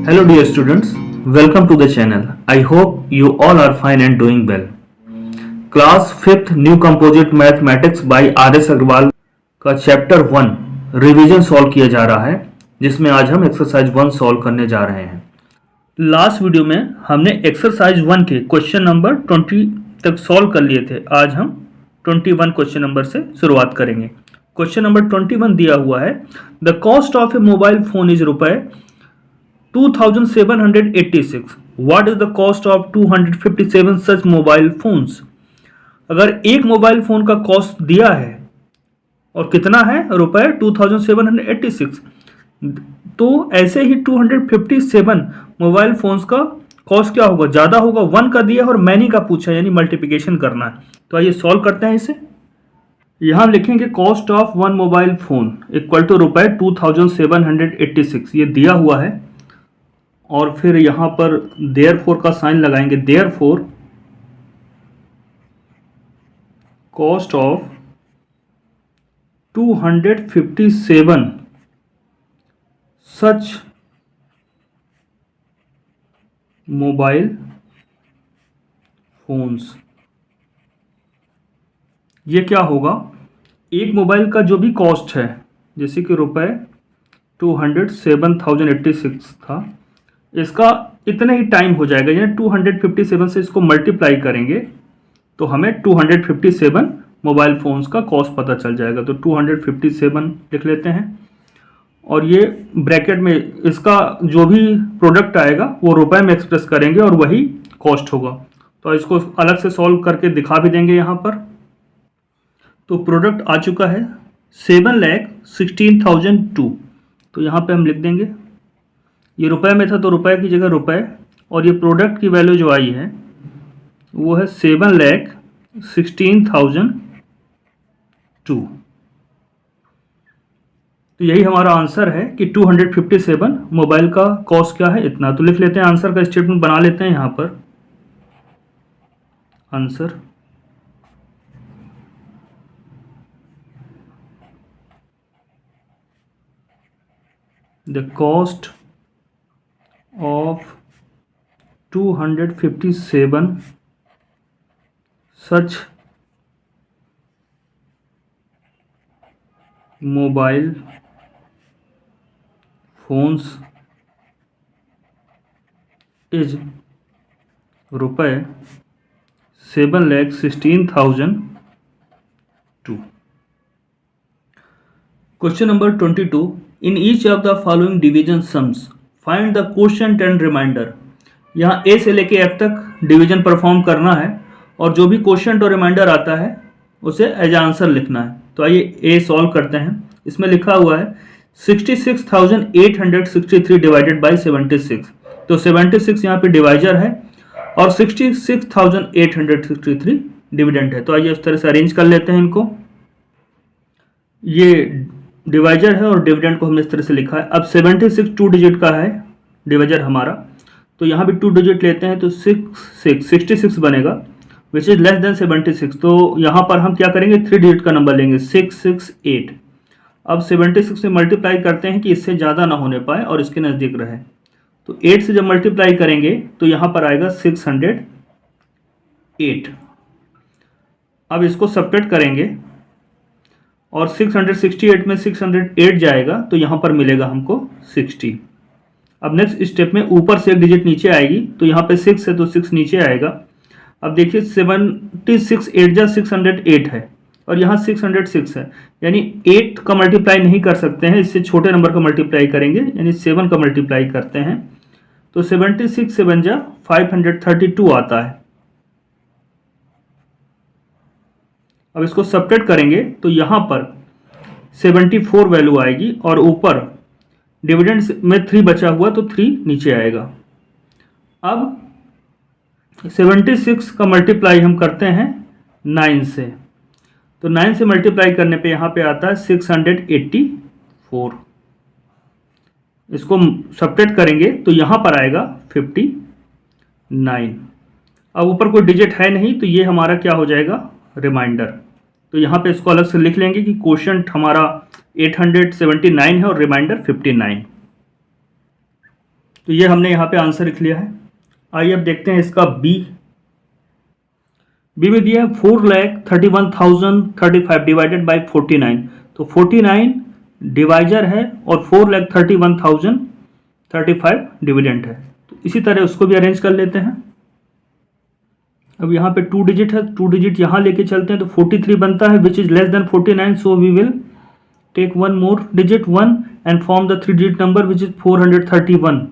Hello dear students, welcome to the channel. I hope you all are fine and doing well. Class 5th new composite mathematics by R S. Agarwal का chapter 1 revision solve किया जा रहा है, जिसमें आज हम exercise 1 solve करने जा रहे हैं। लास्ट वीडियो में हमने एक्सरसाइज 1 के क्वेश्चन नंबर 20 तक सॉल्व कर लिए थे। आज हम 21 क्वेश्चन नंबर से शुरुआत करेंगे। क्वेश्चन नंबर 21 दिया हुआ है, the cost of A mobile phone is रुपए 2786. What is the cost of 257 such mobile phones? अगर एक मोबाइल फोन का कॉस्ट दिया है और कितना है रुपए 2786, तो ऐसे ही 257 मोबाइल फोन्स का कॉस्ट क्या होगा, ज़्यादा होगा। 1 का दिया और मैनी का पूछा, यानी मल्टीप्लिकेशन करना है। तो आइए सॉल्व करते हैं इसे। यहाँ लिखेंगे cost of 1 mobile phone equal to रुपए 2786, ये दिया हुआ है। और फिर यहाँ पर देयरफॉर का साइन लगाएंगे। Therefore cost of 257 such mobile phones, ये क्या होगा, एक मोबाइल का जो भी कॉस्ट है, जैसे कि रुपए 207,086 था, इसका इतने ही टाइम हो जाएगा, यानी 257 से इसको मल्टीप्लाई करेंगे तो हमें 257 मोबाइल फ़ोन्स का कॉस्ट पता चल जाएगा। तो 257 लिख लेते हैं और ये ब्रैकेट में इसका जो भी प्रोडक्ट आएगा वो रुपए में एक्सप्रेस करेंगे और वही कॉस्ट होगा। तो इसको अलग से सॉल्व करके दिखा भी देंगे यहाँ पर। तो प्रोडक्ट आ चुका है 7,16,002। तो यहाँ पे हम लिख देंगे, ये रुपए में था तो रुपए की जगह रुपए, और ये प्रोडक्ट की वैल्यू जो आई है वो है 7,16,002। तो यही हमारा आंसर है कि 257 मोबाइल का कॉस्ट क्या है, इतना। तो लिख लेते हैं, आंसर का स्टेटमेंट बना लेते हैं यहाँ पर। Answer the cost of 257 such mobile phones is रुपए 7,16,002. Question number 22. In each of the following division sums, find the quotient and remainder. यहाँ ए से लेके एफ तक डिवीजन परफॉर्म करना है और जो भी क्वोशंट और रिमाइंडर आता है उसे एज आंसर लिखना है। तो आइए ए सॉल्व करते हैं। इसमें लिखा हुआ है 66,863 डिवाइडेड बाई 76। तो 76 यहाँ पे डिवाइजर है और 66,863 डिविडेंड है। तो आइए इस तरह से अरेंज कर लेते हैं इनको। ये डिवाइजर है और डिविडेंड को हमने इस तरह से लिखा है। अब 76 2 डिजिट का है डिवाइजर हमारा, तो यहाँ भी 2 डिजिट लेते हैं तो 66 बनेगा, विच इज लेस देन 76। तो यहाँ पर हम क्या करेंगे, 3 डिजिट का नंबर लेंगे 668। अब 76 से मल्टीप्लाई करते हैं कि इससे ज़्यादा ना होने पाए और इसके नज़दीक रहे। तो 8 से जब मल्टीप्लाई करेंगे तो यहाँ पर आएगा 608। अब इसको सब्ट्रैक्ट करेंगे और 668 में 608 जाएगा तो यहाँ पर मिलेगा हमको 60। अब नेक्स्ट स्टेप में ऊपर से एक डिजिट नीचे आएगी, तो यहाँ पे 6 है तो 6 नीचे आएगा। अब देखिए 76 8 जा 608 है और यहाँ 606 है, यानी 8 का मल्टीप्लाई नहीं कर सकते हैं, इससे छोटे नंबर का मल्टीप्लाई करेंगे, यानी 7 का मल्टीप्लाई करते हैं। तो 76 से बन जा 532 आता है। अब इसको सब्ट्रैक्ट करेंगे तो यहाँ पर 74 वैल्यू आएगी और ऊपर डिविडेंड में 3 बचा हुआ तो 3 नीचे आएगा। अब 76 का मल्टीप्लाई हम करते हैं 9 से, तो 9 से मल्टीप्लाई करने पे यहाँ पे आता है 684। इसको सब्ट्रैक्ट करेंगे तो यहाँ पर आएगा 59। अब ऊपर कोई डिजिट है नहीं तो ये हमारा क्या हो जाएगा, रिमाइंडर। तो यहाँ पे इसको अलग से लिख लेंगे कि क्वोशंट हमारा 879 है और रिमाइंडर 59। तो ये हमने यहाँ पे आंसर लिख लिया है। आइए अब देखते हैं इसका बी में दिया है 4,31,035 डिवाइडेड बाई 49। तो 49 डिवाइजर है और 4,31,035 डिविडेंट है। तो इसी तरह उसको भी अरेंज कर लेते हैं। अब यहाँ पे 2 डिजिट है, 2 डिजिट यहाँ लेके चलते हैं तो 43 बनता है which is less than 49, so we will take one more digit 1 and form the 3 digit number which is 431।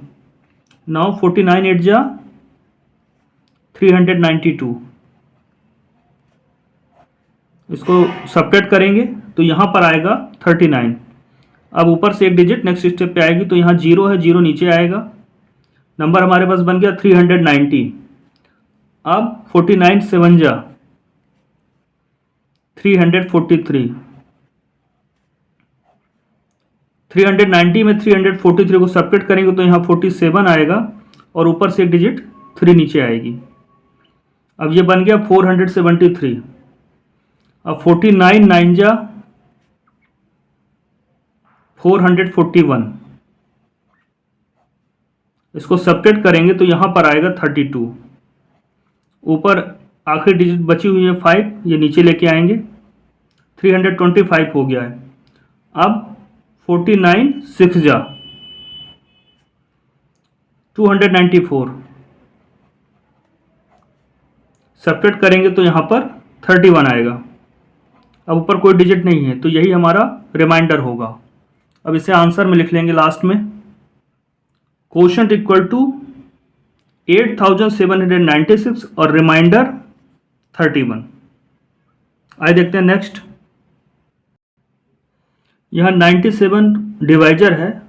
Now 49 8 जा 392। इसको सब्ट्रैक्ट करेंगे तो यहाँ पर आएगा 39। अब ऊपर से एक डिजिट नेक्स्ट स्टेप पे आएगी तो यहाँ 0 है, 0 नीचे आएगा। नंबर हमारे पास बन गया 390। अब 49 7 जा 343। 390 में 343 को सब्ट्रैक्ट करेंगे तो यहाँ 47 आएगा और ऊपर से एक डिजिट 3 नीचे आएगी। अब ये बन गया 473। अब 49 9 जा 441। इसको सब्ट्रैक्ट करेंगे तो यहाँ पर आएगा 32। ऊपर आखिरी डिजिट बची हुई है 5, ये नीचे लेके आएंगे। 325 हो गया है। अब 49 6 जा 294। सब्ट्रैक्ट करेंगे तो यहाँ पर 31 आएगा। अब ऊपर कोई डिजिट नहीं है तो यही हमारा रिमाइंडर होगा। अब इसे आंसर में लिख लेंगे लास्ट में। क्वोशंट इक्वल टू 8796 और रिमाइंडर 31। आइए देखते हैं नेक्स्ट। यहाँ 97 डिवाइजर है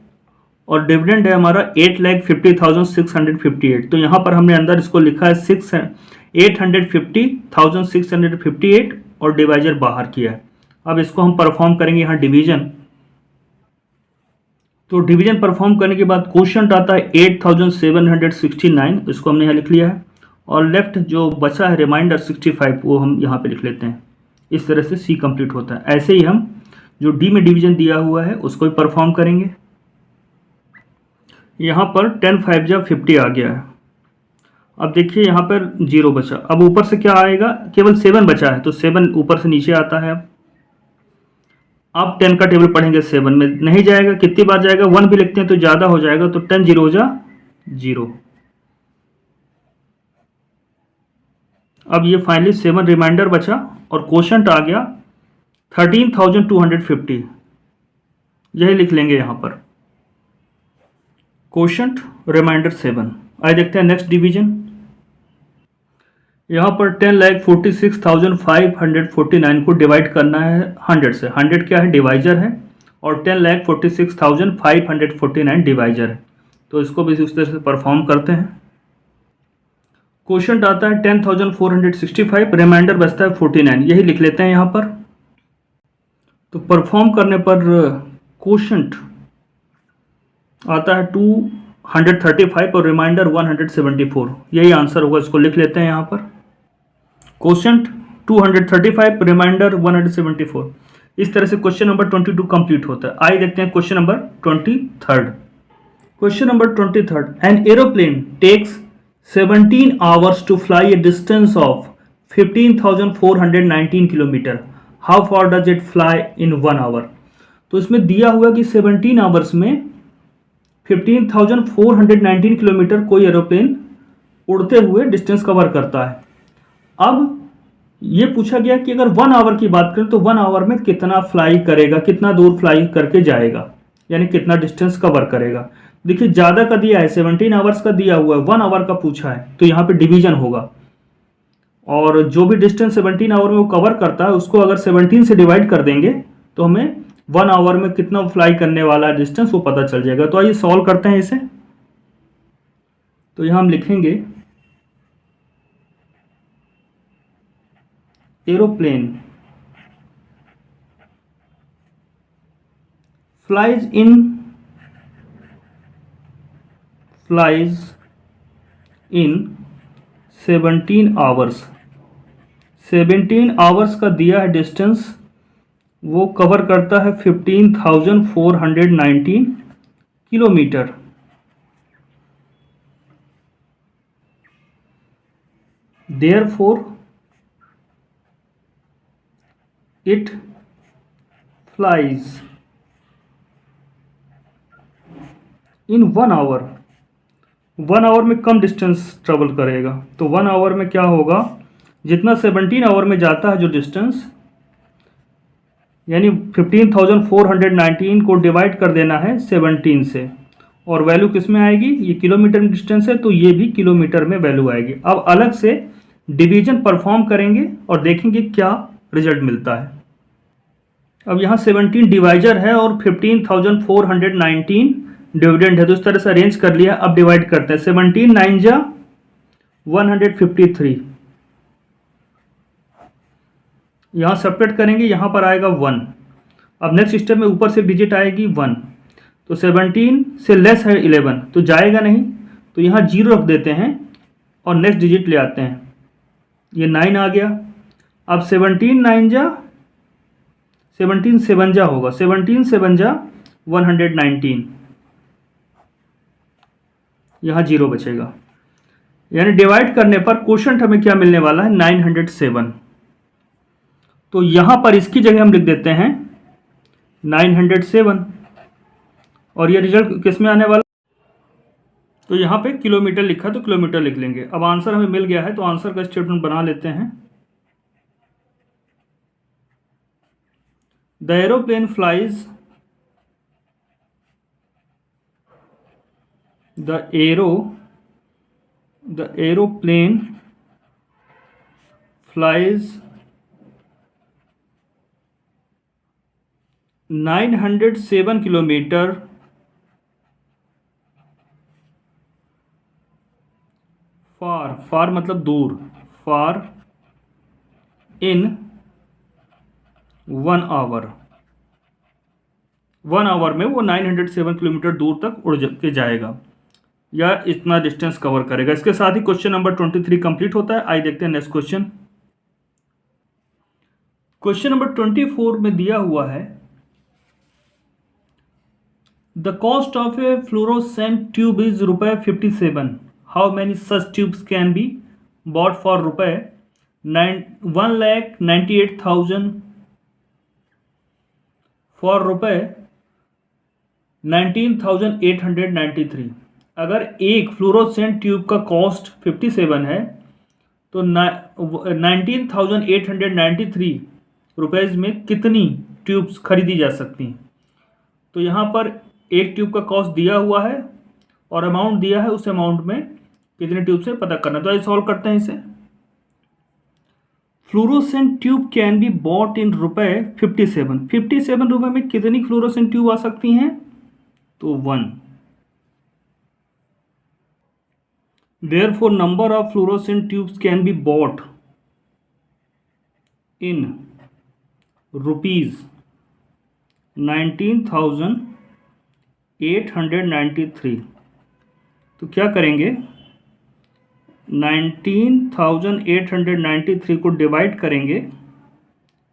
और डिविडेंड है हमारा 8,50,658। तो यहाँ पर हमने अंदर इसको लिखा है 850,658 और डिवाइजर बाहर किया है। अब इसको हम परफॉर्म करेंगे यहाँ डिवीजन। तो डिवीजन परफॉर्म करने के बाद क्वोशंट आता है 8,769, इसको हमने यहाँ लिख लिया है। और लेफ्ट जो बचा है रिमाइंडर 65 वो हम यहाँ पे लिख लेते हैं। इस तरह से सी कंप्लीट होता है। ऐसे ही हम जो डी में डिवीजन दिया हुआ है उसको भी परफॉर्म करेंगे। यहाँ पर 10 5 जा 50 आ गया है। अब देखिए यहाँ पर 0 बचा। अब ऊपर से क्या आएगा, केवल 7 बचा है तो 7 ऊपर से नीचे आता है। अब 10 का टेबल पढ़ेंगे, 7 में नहीं जाएगा, कितनी बार जाएगा, 1 भी लिखते हैं तो ज़्यादा हो जाएगा। तो 10 0 जा 0। अब ये फाइनली 7 रिमाइंडर बचा और क्वोशंट आ गया 13,250। यही लिख लेंगे यहाँ पर क्वोशंट रिमाइंडर 7। आइए देखते हैं नेक्स्ट डिवीजन। यहाँ पर 10,46,549 को डिवाइड करना है 100 से। 100 क्या है, डिवाइजर है और 10,46,549 डिवाइजर है। तो इसको भी उस तरह से परफॉर्म करते हैं। क्वोशंट आता है 10,465, रिमाइंडर बचता है 49। यही लिख लेते हैं यहाँ पर। तो परफॉर्म करने पर क्वोशंट आता है 235 और रिमाइंडर 174। यही आंसर होगा, इसको लिख लेते हैं यहाँ पर। Quotient 235, remainder 174। इस तरह से क्वेश्चन नंबर 22 कंप्लीट होता है। आइए देखते हैं question number 23। Question number 23। An aeroplane takes 17 hours to fly a distance of 15,419 kilometre. How far does it fly in 1 hour. तो इसमें दिया हुआ कि 17 आवर्स में 15,419 किलोमीटर कोई एरोप्लेन उड़ते हुए डिस्टेंस कवर करता है। अब ये पूछा गया कि अगर 1 आवर की बात करें तो 1 आवर में कितना फ्लाई करेगा, कितना दूर फ्लाई करके जाएगा, यानी कितना डिस्टेंस कवर करेगा। देखिए ज़्यादा का दिया है, 17 आवर्स का दिया हुआ है, 1 आवर का पूछा है तो यहाँ पे डिवीजन होगा। और जो भी डिस्टेंस 17 आवर में वो कवर करता है उसको अगर 17 से डिवाइड कर देंगे तो हमें 1 आवर में कितना फ्लाई करने वाला डिस्टेंस वो पता चल जाएगा। तो आइए सॉल्व करते हैं इसे। तो यहाँ हम लिखेंगे aeroplane flies in 17 hours. 17 hours का दिया है डिस्टेंस, वो कवर करता है 15,419 kilometre. therefore it flies in 1 hour। 1 hour में कम डिस्टेंस ट्रेवल करेगा, तो 1 आवर में क्या होगा, जितना 17 आवर में जाता है जो डिस्टेंस, यानी 15,419 को डिवाइड कर देना है 17 से, और वैल्यू किस में आएगी, ये किलोमीटर में डिस्टेंस है तो ये भी किलोमीटर में वैल्यू आएगी। अब अलग से डिवीजन परफॉर्म करेंगे और देखेंगे क्या रिजल्ट मिलता है। अब यहाँ 17 डिवाइजर है और 15,419 डिविडेंड है, तो इस तरह से अरेंज कर लिया। अब डिवाइड करते हैं, 17 9 जा 153, यहाँ सब्ट्रैक्ट करेंगे, यहाँ पर आएगा 1। अब नेक्स्ट स्टेप में ऊपर से डिजिट आएगी 1, तो 17 से लेस है 11 तो जाएगा नहीं, तो यहाँ 0 रख देते हैं और नेक्स्ट डिजिट ले आते हैं, ये 9 आ गया। अब 17 9 जा 17 7 जा होगा, 17 7 जा 119, यहाँ 0 बचेगा, यानी डिवाइड करने पर क्वोशंट हमें क्या मिलने वाला है, 907। तो यहाँ पर इसकी जगह हम लिख देते हैं 907, और ये रिजल्ट किस में आने वाला, तो यहाँ पे किलोमीटर लिखा तो किलोमीटर लिख लेंगे। अब आंसर हमें मिल गया है, तो आंसर का स्टेटमेंट बना लेते हैं। The aeroplane flies, the aeroplane flies 907 kilometre far मतलब दूर, फार इन 1 आवर। 1 आवर में वो 907 किलोमीटर दूर तक उड़ के जाएगा, या इतना डिस्टेंस कवर करेगा। इसके साथ ही क्वेश्चन नंबर 23 कंप्लीट होता है। आइए देखते हैं नेक्स्ट क्वेश्चन। क्वेश्चन नंबर 24 में दिया हुआ है, the cost of A fluorescent tube is ₹57। How many such tubes can be bot for ₹1,98,000 for ₹19,893। अगर एक फ्लोरोसेंट ट्यूब का कॉस्ट 57 है तो 19,893 रुपीज़ में कितनी ट्यूब्स खरीदी जा सकती हैं। तो यहाँ पर एक ट्यूब का कॉस्ट दिया हुआ है और अमाउंट दिया है, उस अमाउंट में कितने ट्यूब से पता करना। तो आइए सॉल्व करते हैं इसे। Fluorescent tube can be bought in ₹57। 57 रुपये में कितनी फ्लोरोसेंट ट्यूब आ सकती हैं, तो 1। Therefore, number of fluorescent tubes can be bought in ₹19,893। तो क्या करेंगे, 19,893 को डिवाइड करेंगे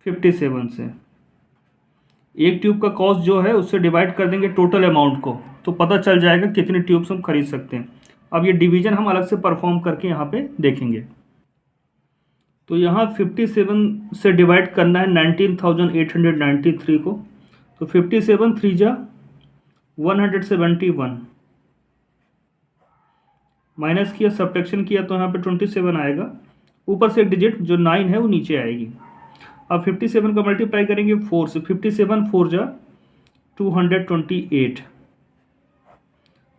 57 से। एक ट्यूब का कॉस्ट जो है उससे डिवाइड कर देंगे टोटल अमाउंट को, तो पता चल जाएगा कितने ट्यूब्स हम खरीद सकते हैं। अब ये डिवीजन हम अलग से परफॉर्म करके यहाँ पे देखेंगे। तो यहाँ 57 से डिवाइड करना है 19,893 को, तो 57 3 जा 171, माइनस किया, सब्ट्रैक्शन किया तो यहाँ पे 27 आएगा, ऊपर से एक डिजिट जो 9 है वो नीचे आएगी। अब 57 का मल्टीप्लाई करेंगे 4 से, 57 4 जा 228,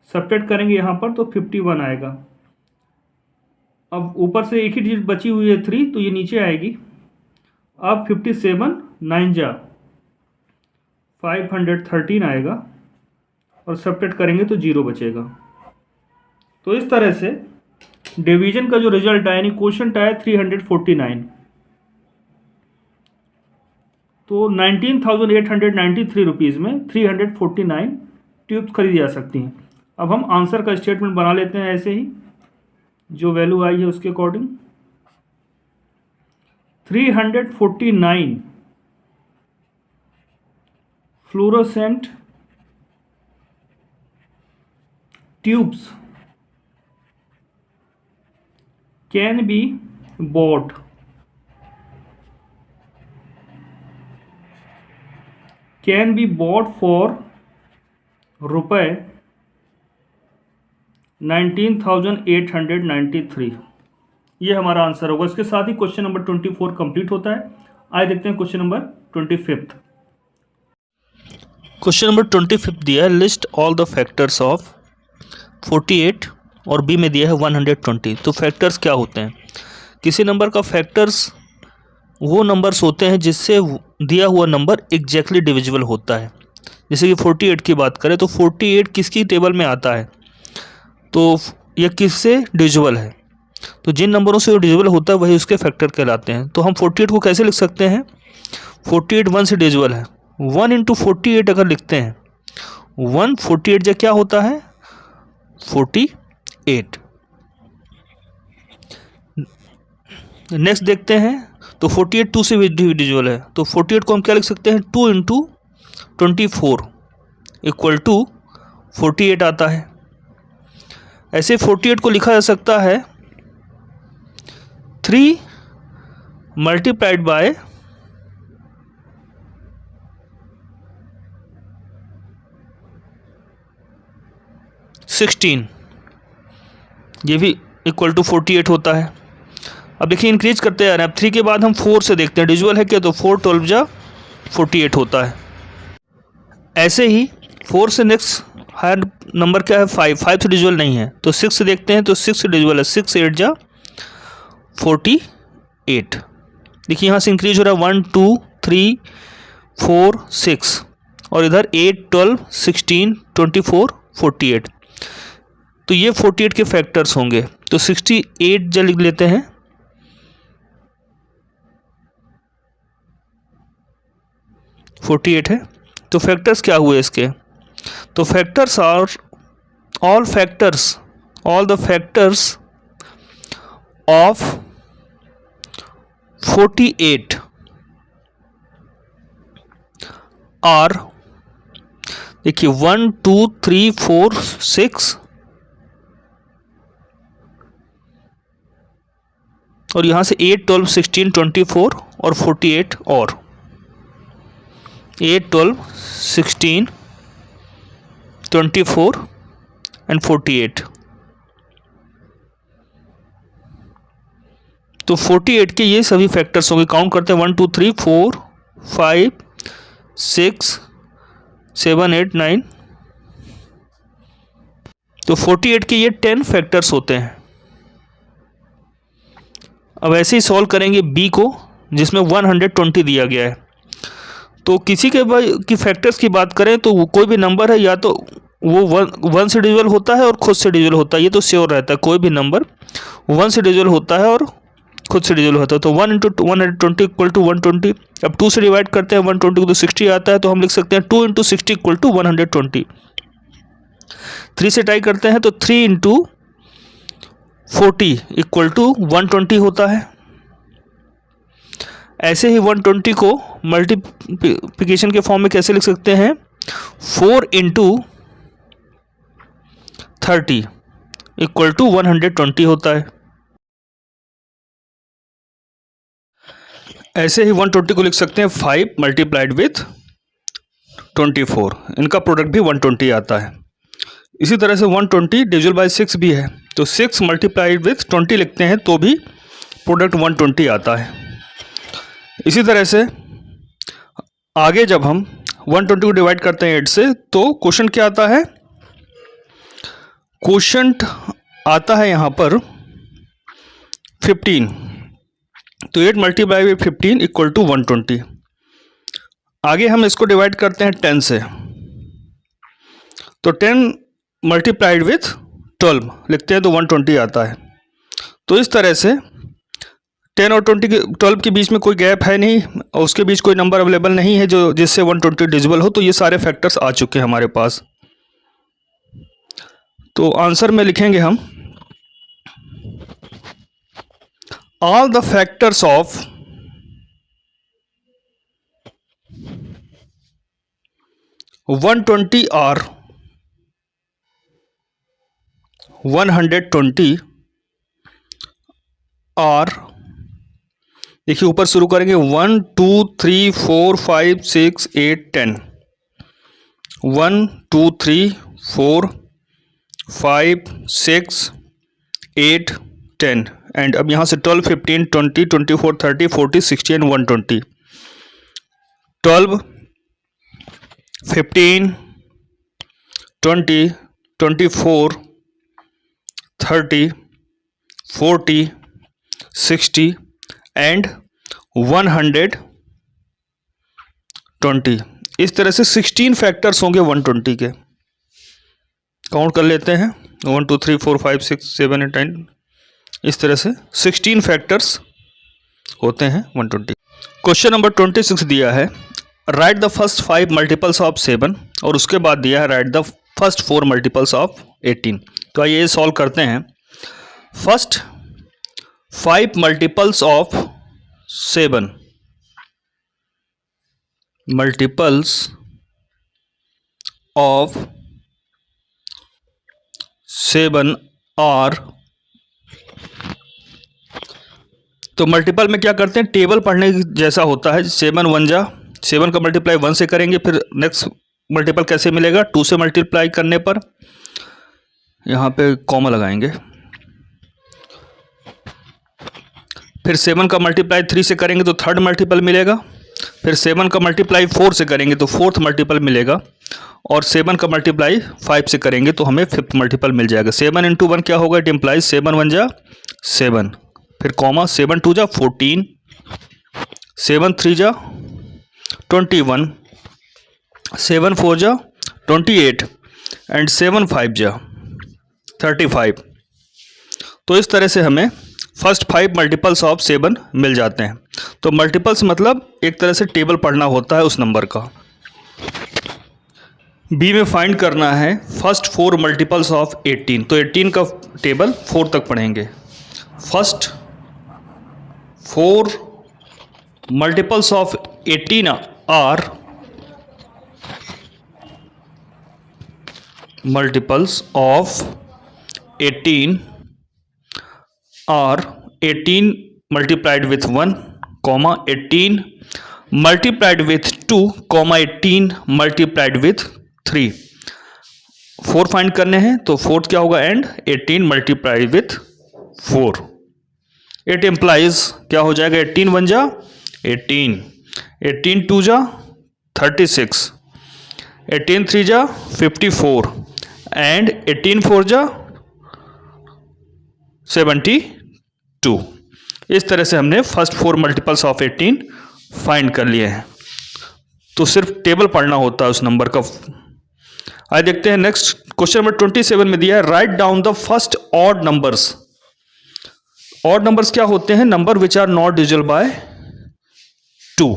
सब्ट्रैक्ट करेंगे यहाँ पर तो 51 आएगा। अब ऊपर से एक ही डिजिट बची हुई है 3, तो ये नीचे आएगी। अब 57 9 जा 513 आएगा और सब्ट्रैक्ट करेंगे तो 0 बचेगा। तो इस तरह से डिवीजन का जो रिजल्ट आया, यानी क्वोशंट आया 349। तो 19,893 रुपीज़ में 349 ट्यूब्स खरीदी जा सकती हैं। अब हम आंसर का स्टेटमेंट बना लेते हैं ऐसे ही, जो वैल्यू आई है उसके according. 349 fluorescent tubes can be bought can be bought for रुपए 19,893। ये हमारा आंसर होगा। इसके साथ ही क्वेश्चन नंबर 24 कंप्लीट होता है। आइए देखते हैं क्वेश्चन नंबर 25। क्वेश्चन नंबर 25 दिया है list all the factors of 48 और बी में दिया है 120। तो फैक्टर्स क्या होते हैं? किसी नंबर का फैक्टर्स वो नंबर्स होते हैं जिससे दिया हुआ नंबर एग्जैक्टली डिविजिबल होता है। जैसे कि 48 की बात करें तो 48 किसकी टेबल में आता है, तो यह किससे डिविजिबल है, तो जिन नंबरों से डिविजिबल होता है वही उसके फैक्टर कहलाते हैं। तो हम 48 को कैसे लिख सकते हैं? 48 1 से डिविजिबल है, 1 इंटू 48 अगर लिखते हैं 1 48 जो क्या होता है 48। नेक्स्ट देखते हैं तो 48 2 से डिविजिबल है, तो 48 को हम क्या लिख सकते हैं 2 इंटू 24 इक्वल टू 48 आता है। ऐसे 48 को लिखा जा सकता है 3 मल्टीप्लाइड बाय 16, ये भी इक्वल टू 48 होता है। अब देखिए इंक्रीज करते जा रहे हैं। अब 3 के बाद हम 4 से देखते हैं डिविजिबल है क्या, तो 4 12 जा 48 होता है। ऐसे ही 4 से नेक्स्ट हायर नंबर क्या है 5 से डिविजिबल नहीं है, तो 6 से देखते हैं तो 6 से डिविजिबल है, 6 8 जा 48। देखिए यहाँ से इंक्रीज हो रहा है 1 2 3 4 6 और इधर 8 12 16 24 48। तो ये 48 के फैक्टर्स होंगे। तो 68 जब लिख लेते हैं, फोर्टी एट है। तो फैक्टर्स क्या हुए इसके, तो factors are all the factors of 48 are, देखिए 1 2 3 4 6 और यहाँ से 8 12 16 24 और 48 और 8 12 16 24 एंड 48। तो 48 के ये सभी फैक्टर्स होंगे। काउंट करते हैं 1 2 3 4 5 6 7 8 9। तो 48 के ये 10 फैक्टर्स होते हैं। अब ऐसे ही सॉल्व करेंगे बी को जिसमें 120 दिया गया है। तो किसी की फैक्टर्स की बात करें तो वो कोई भी नंबर है या तो वो वन से डिविजिबल होता है और खुद से डिविजिबल होता है, ये तो श्योर रहता है। कोई भी नंबर 1 से डिविजिबल होता है और खुद से डिविजिबल होता है। तो 1 इंटू 120 इक्वल टू 120। अब 2 से डिवाइड करते हैं 120 को तो 60 आता है, तो हम लिख सकते हैं 2 इंटू 60 इक्वल टू 120। 3 से ट्राई करते हैं तो 3 इंटू 40 इक्वल टू 120 होता है। ऐसे ही 120 को मल्टीप्लिकेशन के फॉर्म में कैसे लिख सकते हैं 4 इंटू 30 इक्वल टू 120 होता है। ऐसे ही 120 को लिख सकते हैं 5 मल्टीप्लाइड विथ 24, इनका प्रोडक्ट भी 120 आता है। इसी तरह से 120 डिविजिबल बाय 6 भी है, तो 6 मल्टीप्लाइड विथ 20 लिखते हैं तो भी प्रोडक्ट 120 आता है। इसी तरह से आगे जब हम 120 को डिवाइड करते हैं 8 से तो क्वेश्चन क्या आता है, क्वेश्चन आता है यहाँ पर 15। तो 8 मल्टीप्लाई बाई 15 इक्वल टू 120। आगे हम इसको डिवाइड करते हैं 10 से, तो 10 मल्टीप्लाइड विथ 12 लिखते हैं तो 120 आता है। तो इस तरह से 10 और 12 के बीच में कोई गैप है नहीं और उसके बीच कोई नंबर अवेलेबल नहीं है जो जिससे 120 डिविजिबल हो। तो ये सारे फैक्टर्स आ चुके हैं हमारे पास। तो आंसर में लिखेंगे हम all the factors of 120 are 120 are देखिए ऊपर शुरू करेंगे 1 2 3 4 5 6 8 10, 1 2 3 4 5 6 8 10 एंड अब यहाँ से 12 15 20 24 30 40 60 एंड 120, 12 15 20 24 30 40 60 एंड 120। इस तरह से 16 फैक्टर्स होंगे 120 के। काउंट कर लेते हैं 1 2 3 4 5 6 7 8 9, इस तरह से 16 फैक्टर्स होते हैं 120। क्वेश्चन नंबर 26 दिया है write the first 5 multiples of 7 और उसके बाद दिया है write the first 4 multiples of 18। तो आइए ये सॉल्व करते हैं। First 5 multiples of 7, multiples of 7 are, तो मल्टीपल में क्या करते हैं, टेबल पढ़ने जैसा होता है। 7 1 जा 7 का मल्टीप्लाई 1 से करेंगे, फिर नेक्स्ट मल्टीपल कैसे मिलेगा, 2 से मल्टीप्लाई करने पर यहाँ पे कॉमा लगाएंगे। फिर 7 का मल्टीप्लाई 3 से करेंगे तो थर्ड मल्टीपल मिलेगा। फिर 7 का मल्टीप्लाई 4 से करेंगे तो फोर्थ मल्टीपल मिलेगा। और 7 का मल्टीप्लाई 5 से करेंगे तो हमें फिफ्थ मल्टीपल मिल जाएगा। 7 इंटू 1 क्या होगा, इट इम्प्लाइज 7 1 जा 7, फिर कॉमा 7 2 जा 14, 7 3 जा 21, 7 4 जा 28 एंड 7 5 जा 35। तो इस तरह से हमें फर्स्ट 5 मल्टीपल्स ऑफ 7 मिल जाते हैं। तो मल्टीपल्स मतलब एक तरह से टेबल पढ़ना होता है उस नंबर का। बी में फाइंड करना है फर्स्ट 4 मल्टीपल्स ऑफ 18। तो 18 का टेबल 4 तक पढ़ेंगे। First 4 multiples of 18 are, multiples of 18 are 18 multiplied with 1, comma 18 multiplied with 2, comma 18 multiplied with 3। 4 find करने हैं तो फोर्थ क्या होगा, and 18 multiplied with 4। It implies क्या हो जाएगा, 18 1 जा 18, 18 2 जा 36, 18 3 जा 54 एंड 18 4 जा 72। इस तरह से हमने फर्स्ट 4 मल्टीपल्स ऑफ 18 फाइंड कर लिए हैं। तो सिर्फ टेबल पढ़ना होता है उस नंबर का। आइए देखते हैं नेक्स्ट क्वेश्चन नंबर 27 में दिया है write down the first odd numbers. Odd numbers क्या होते हैं, number which are not divisible by 2।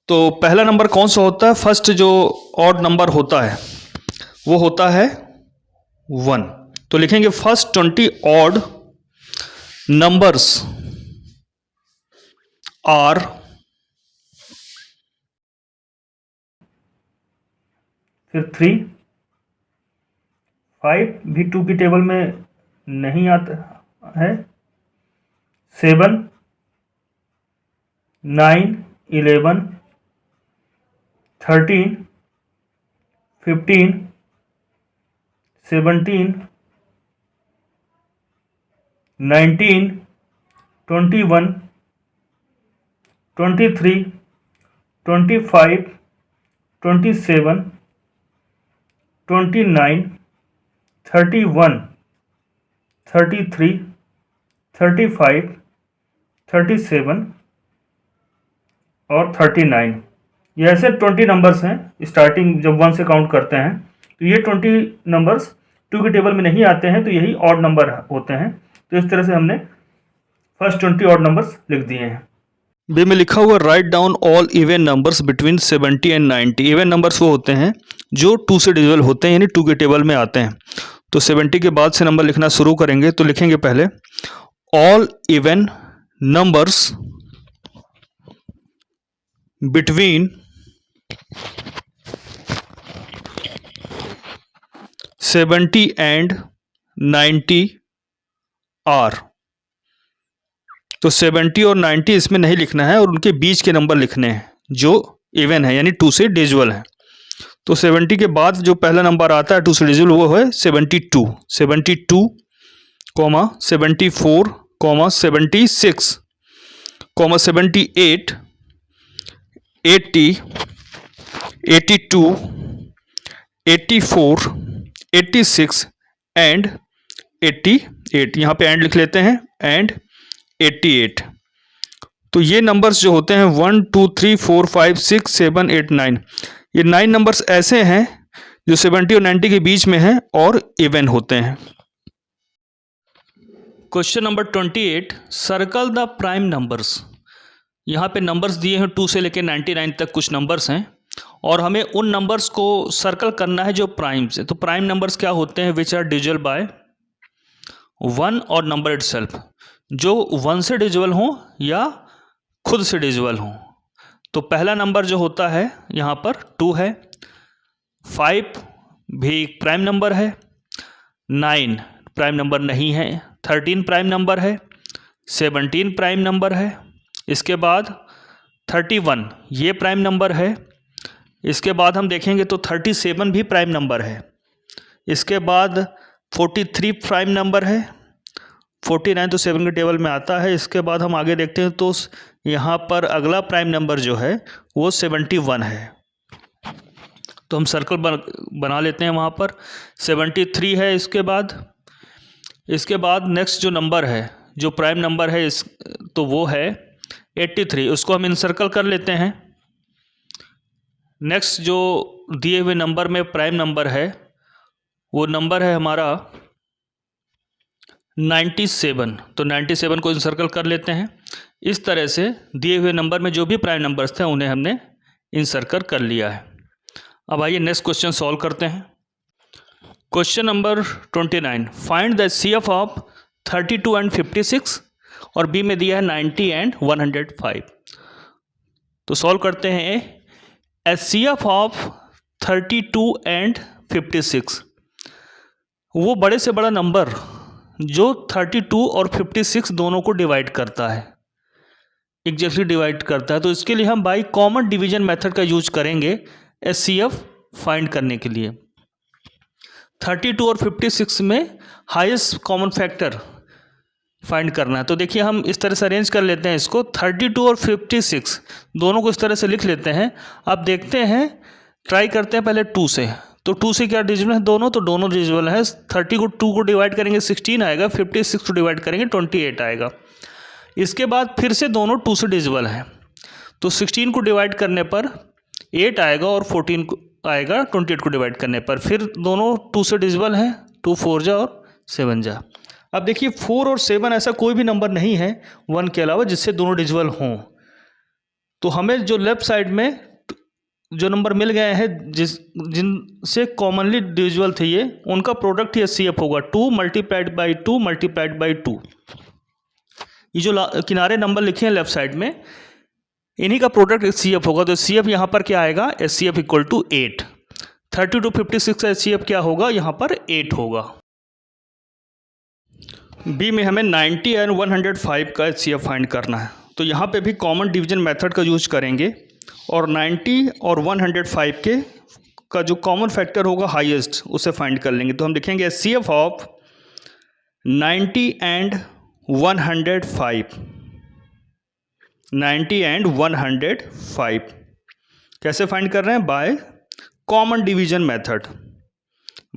तो पहला नंबर कौन सा होता है, फर्स्ट जो ऑड नंबर होता है वो होता है 1। तो लिखेंगे फर्स्ट 20 ऑड नंबर्स आर, फिर 3, 5 भी 2 की टेबल में नहीं आता है, 7 9 11 13 15 17 19 21 23 25 27 29 31 33 35 37 और 39। ये ऐसे 20 नंबर्स हैं। स्टार्टिंग जब 1 से काउंट करते हैं तो ये 20 नंबर्स 2 की टेबल में नहीं आते हैं, तो यही ऑड नंबर होते हैं। तो इस तरह से हमने फर्स्ट 20 ऑड नंबर्स लिख दिए हैं। बी में लिखा हुआ write down all even numbers between 70 and 90। Even numbers वो होते हैं जो 2 से डिविजिबल होते हैं, यानी 2 के टेबल में आते हैं। तो 70 के बाद से नंबर लिखना शुरू करेंगे। तो लिखेंगे पहले all even numbers between 70 and 90 are. तो 70 और 90 इसमें नहीं लिखना है और उनके बीच के नंबर लिखने हैं जो इवन है, यानी 2 से डिजिबल है। तो 70 के बाद जो पहला नंबर आता है 2 से डिजिबल वो है 72, 72, 74, 76, 78, 80, 82, 84, 86 एंड 88। यहाँ पे एंड लिख लेते हैं, एंड 88। तो ये नंबर्स जो होते हैं 1 2 3 4 5 6 7 8 9, ये 9 नंबर्स ऐसे हैं जो 70 और 90 के बीच में हैं और इवन होते हैं। Question number 28, circle the prime numbers. यहाँ पे नंबर्स दिए हैं 2 से लेकर 99 तक कुछ नंबर्स हैं और हमें उन नंबर्स को सर्कल करना है जो प्राइम्स है। तो प्राइम नंबर्स क्या होते हैं? विच आर डिजिबल बाय 1 और नंबर इटसेल्फ, जो 1 से डिजिबल हों या खुद से डिजिबल हों। तो पहला नंबर जो होता है यहाँ पर 2 है, 5 भी एक प्राइम नंबर है, 9 प्राइम नंबर नहीं है, 13 प्राइम नंबर है, 17 प्राइम नंबर है, इसके बाद 31 ये प्राइम नंबर है, इसके बाद हम देखेंगे तो 37 भी प्राइम नंबर है, इसके बाद 43 प्राइम नंबर है, 49 तो 7 के टेबल में आता है। इसके बाद हम आगे देखते हैं तो यहाँ पर अगला प्राइम नंबर जो है वो 71 है। तो हम सर्कल बना लेते हैं वहाँ पर, 73 है। इसके बाद नेक्स्ट जो नंबर है, जो प्राइम नंबर है तो वो है 83, उसको हम इनसर्कल कर लेते हैं। नेक्स्ट जो दिए हुए नंबर में प्राइम नंबर है वो नंबर है हमारा 97, तो 97 को इनसर्कल कर लेते हैं। इस तरह से दिए हुए नंबर में जो भी प्राइम नंबर्स थे उन्हें हमने इनसर्कल कर लिया है। अब आइए नेक्स्ट क्वेश्चन सॉल्व करते हैं। Question number 29, find the HCF of 32 and 56, और बी में दिया है 90 एंड 105। तो सॉल्व करते हैं। HCF ऑफ 32 एंड 56, वो बड़े से बड़ा नंबर जो 32 और 56 दोनों को डिवाइड करता है, एग्जैक्टली डिवाइड करता है। तो इसके लिए हम बाय कॉमन डिवीजन मेथड का यूज करेंगे HCF फाइंड करने के लिए। 32 और 56 में हाईएस्ट कॉमन फैक्टर फाइंड करना है। तो देखिए हम इस तरह से अरेंज कर लेते हैं इसको, 32 और 56 दोनों को इस तरह से लिख लेते हैं। अब देखते हैं, ट्राई करते हैं पहले 2 से। तो 2 से क्या डिजिबल है? दोनों, तो दोनों डिजिबल है। 30 को 2 को डिवाइड करेंगे 16 आएगा, 56 को डिवाइड करेंगे 28 आएगा। इसके बाद फिर से दोनों 2 से डिजिबल हैं, तो 16 को डिवाइड करने पर 8 आएगा और 14 को आएगा 28 को डिवाइड करने पर। फिर दोनों 2 से डिजिबल हैं, 2 4 जा और 7 जा। अब देखिए 4 और 7 ऐसा कोई भी नंबर नहीं है 1 के अलावा जिससे दोनों डिजिबल हों। तो हमें जो लेफ्ट साइड में जो नंबर मिल गए हैं जिनसे कॉमनली डिविजिबल थे ये, उनका प्रोडक्ट ही HCF होगा 2 मल्टीप्लाइड बाई 2 मल्टीप्लाइड बाई 2। ये जो किनारे नंबर लिखे हैं लेफ्ट साइड में, इन्हीं का प्रोडक्ट HCF होगा। तो HCF यहाँ पर क्या आएगा? HCF equal to 8। 30 to 56 का HCF क्या होगा? यहाँ पर 8 होगा। बी में हमें 90 एंड 105 का HCF फाइंड करना है। तो यहाँ पे भी कॉमन डिवीजन मेथड का यूज करेंगे और 90 और 105 का जो कॉमन फैक्टर होगा हाईएस्ट उसे फाइंड कर लेंगे। तो हम लिखेंगे HCF ऑफ 90 एंड 105, 90 एंड 105 कैसे फाइंड कर रहे हैं? By common division method.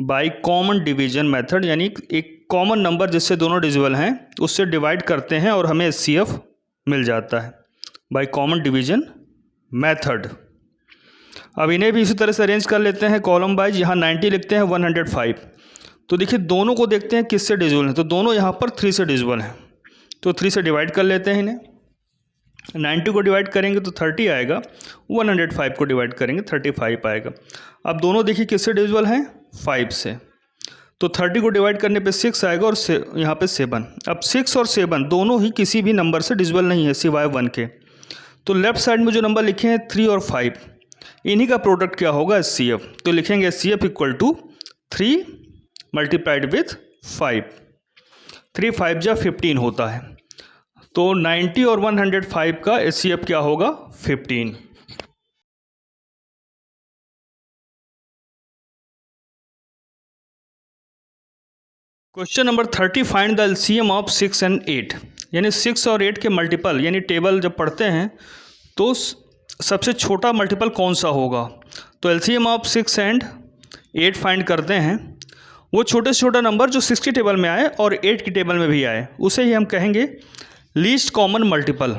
By common division method यानी एक कॉमन नंबर जिससे दोनों डिजिबल हैं उससे डिवाइड करते हैं और हमें HCF मिल जाता है बाय कॉमन डिवीजन मेथड। अब इन्हें भी इसी तरह से अरेंज कर लेते हैं कॉलम वाइज। यहाँ 90 लिखते हैं, 105। तो देखिए दोनों को देखते हैं किससे डिजिबल हैं। तो दोनों यहाँ पर 3 से डिजिबल हैं, तो 3 से डिवाइड कर लेते हैं इन्हें। 90 को डिवाइड करेंगे तो 30 आएगा, 105 को डिवाइड करेंगे 35 आएगा। अब दोनों देखिए किससे डिविजिबल हैं? 5 से। तो 30 को डिवाइड करने पे 6 आएगा और यहाँ पे 7। अब 6 और 7 दोनों ही किसी भी नंबर से डिविजिबल नहीं है सिवाय 1 के। तो लेफ्ट साइड में जो नंबर लिखे हैं 3 और 5, इन्हीं का प्रोडक्ट क्या होगा? HCF। तो लिखेंगे HCF equal to 3 multiplied with 5। 3 5 जा 15 होता है। तो 90 और 105 का HCF क्या होगा? 15। Question number 30, find the LCM of 6 and 8। यानी 6 और 8 के मल्टीपल, यानी टेबल जब पढ़ते हैं तो सबसे छोटा मल्टीपल कौन सा होगा। तो LCM ऑफ 6 and 8 फाइंड करते हैं। वो छोटे से छोटा नंबर जो 6 की टेबल में आए और 8 की टेबल में भी आए, उसे ही हम कहेंगे लीस्ट कॉमन मल्टीपल।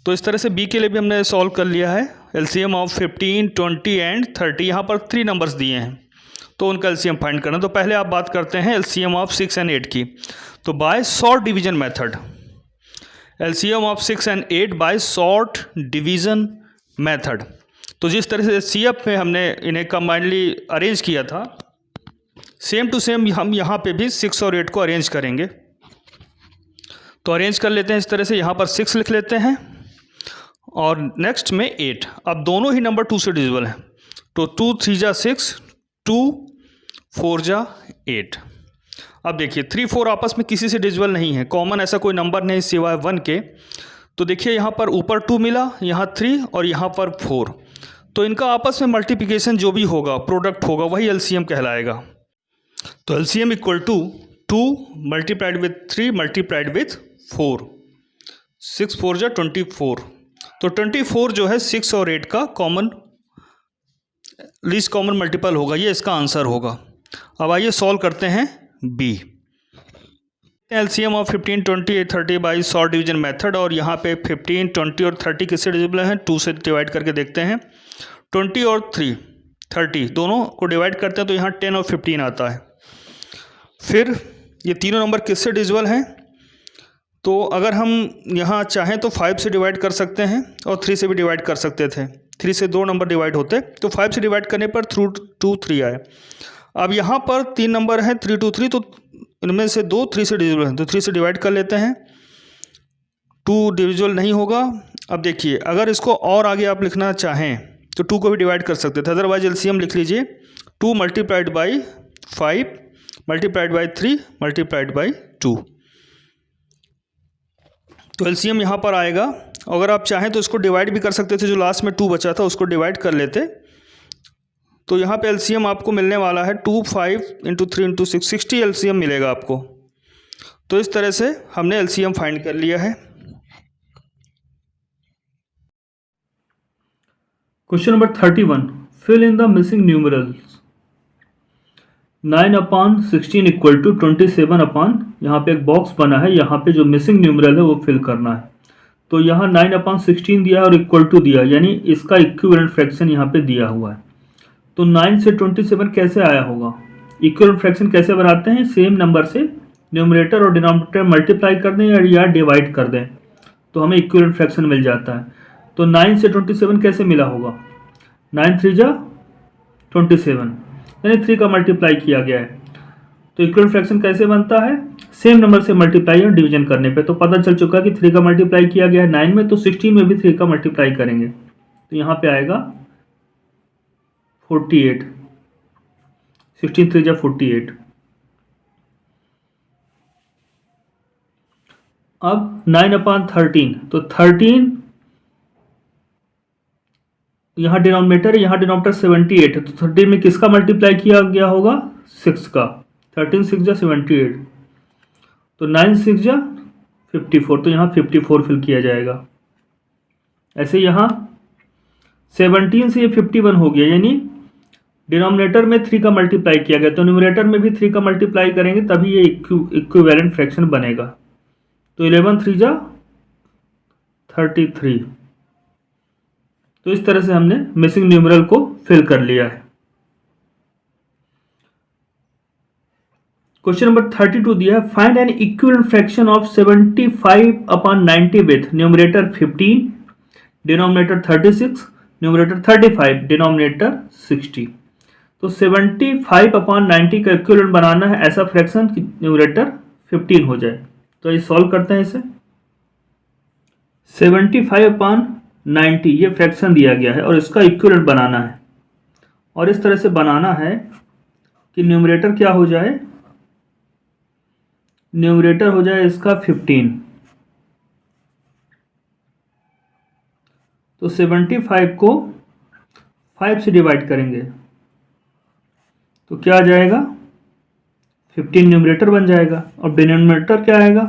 तो इस तरह से B के लिए भी हमने सॉल्व कर लिया है। LCM of 15, 20 and 30। यहाँ पर 3 नंबर्स दिए हैं तो उनका LCM फाइंड करना। तो पहले आप बात करते हैं LCM ऑफ 6 and 8 की। तो by short division method, LCM of 6 and 8 by short division method. तो जिस तरह से CF में हमने इन्हें कंबाइनली अरेंज किया था, सेम टू सेम हम यहाँ पे भी 6 और 8 को अरेंज करेंगे। तो अरेंज कर लेते हैं इस तरह से। यहाँ पर 6 लिख लेते हैं और नेक्स्ट में 8। अब दोनों ही नंबर 2 से डिविजिबल हैं। तो 2 3 जा 6, 2 4 जा 8। अब देखिए 3 4 आपस में किसी से डिविजिबल नहीं है, कॉमन ऐसा कोई नंबर नहीं सिवाय 1 के। तो देखिए यहाँ पर ऊपर 2 मिला, यहाँ 3 और यहाँ पर 4। तो इनका आपस में मल्टीप्लिकेशन जो भी होगा, प्रोडक्ट होगा, वही LCM कहलाएगा। तो LCM equal to 2 multiplied with 3 multiplied with 4। 6 4 जा 24। तो 24 जो है 6 और 8 का कॉमन लीस्ट कॉमन मल्टीपल होगा। ये इसका आंसर होगा। अब आइए सॉल्व करते हैं B। LCM of 15, 20, 30 by short division method. और यहाँ पे 15, 20 और 30 किससे डिविजिबल हैं? 2 से डिवाइड करके देखते हैं। 20 और 3, 30 दोनों को डिवाइड करते हैं तो यहाँ 10 और 15 आता है। फिर ये तीनों नंबर किससे डिविजिबल हैं? तो अगर हम यहाँ चाहें तो 5 से डिवाइड कर सकते हैं और 3 से भी डिवाइड कर सकते थे। 3 से 2 नंबर डिवाइड होते, तो 5 से डिवाइड करने पर 2 3 आए। अब यहाँ पर 3 नंबर हैं 3 2 3, तो इनमें से 2 3 से डिविजिबल हैं, तो 3 से डिवाइड कर लेते हैं। 2 डिविजिबल नहीं होगा। अब देखिए अगर इसको और आगे आप लिखना चाहें तो 2 को भी डिवाइड कर सकते थे, अदरवाइज LCM लिख लीजिए 2 multiplied by 5 multiplied by 3 multiplied by 2। तो LCM यहाँ पर आएगा। अगर आप चाहें तो इसको डिवाइड भी कर सकते थे, जो लास्ट में 2 बचा था उसको डिवाइड कर लेते। तो यहाँ पे LCM आपको मिलने वाला है 2 5 इंटू 3 इंटू 6, 60 LCM मिलेगा आपको। तो इस तरह से हमने LCM फाइंड कर लिया है। Question number 31, fill in the missing numerals. 9 upon 16 equal to 27 upon, यहाँ पे एक बॉक्स बना है, यहाँ पे जो मिसिंग न्यूमरल है वो फिल करना है। तो यहाँ 9 अपान 16 दिया और इक्वल टू दिया, यानी इसका इक्विवेलेंट फ्रैक्शन यहाँ पे दिया हुआ है। तो 9 से 27 कैसे आया होगा? इक्विवेलेंट फ्रैक्शन कैसे बनाते हैं? सेम नंबर से न्यूमरेटर और डिनोमिनेटर मल्टीप्लाई कर दें या डिवाइड कर दें तो हमें इक्विवेलेंट फ्रैक्शन मिल जाता है। तो 9 से 27 कैसे मिला होगा? 9 3 जा 27, यानी 3 का मल्टीप्लाई किया गया है। तो इक्विवेलेंट फ्रैक्शन कैसे बनता है? सेम नंबर से मल्टीप्लाई और डिवीजन करने पे। तो पता चल चुका कि 3 का मल्टीप्लाई किया गया है 9 में, तो 16 में भी 3 का मल्टीप्लाई करेंगे तो यहाँ पे आएगा 48। 16 3 जा 48। अब 9 अपान 13, तो 13 यहाँ डिनोमिनेटर है, यहाँ डिनोमिनेटर 78 है, तो 13 में किसका मल्टीप्लाई किया गया होगा? 6 का। 13 6 जा 78, तो 9 6 जा 54, तो यहाँ 54 फिल किया जाएगा। ऐसे यहाँ 17 से ये 51 हो गया, यानी डिनोमिनेटर में 3 का मल्टीप्लाई किया गया, तो न्यूमरेटर में भी 3 का मल्टीप्लाई करेंगे तभी ये इक्विवेलेंट फ्रैक्शन बनेगा। तो 11 3 जा 33। तो इस तरह से हमने मिसिंग न्यूमरल को फिल कर लिया है। क्वेश्चन नंबर 32 दिया है, find N equivalent fraction of 75 upon 90 with numerator 15, denominator 36, numerator 35, denominator 60। तो 75 अपान 90 का इक्विवेलेंट बनाना है ऐसा फ्रैक्शन कि न्यूमरेटर 15 हो जाए। तो ये सॉल्व करते हैं इसे। 75 अपान 90 ये फ्रैक्शन दिया गया है और इसका इक्विवेलेंट बनाना है, और इस तरह से बनाना है कि न्यूमरेटर क्या हो जाए? न्यूमरेटर हो जाए इसका 15 तो 75 को 5 से डिवाइड करेंगे तो क्या आ जाएगा, 15 न्यूमरेटर बन जाएगा। और डिनोमिनेटर क्या आएगा,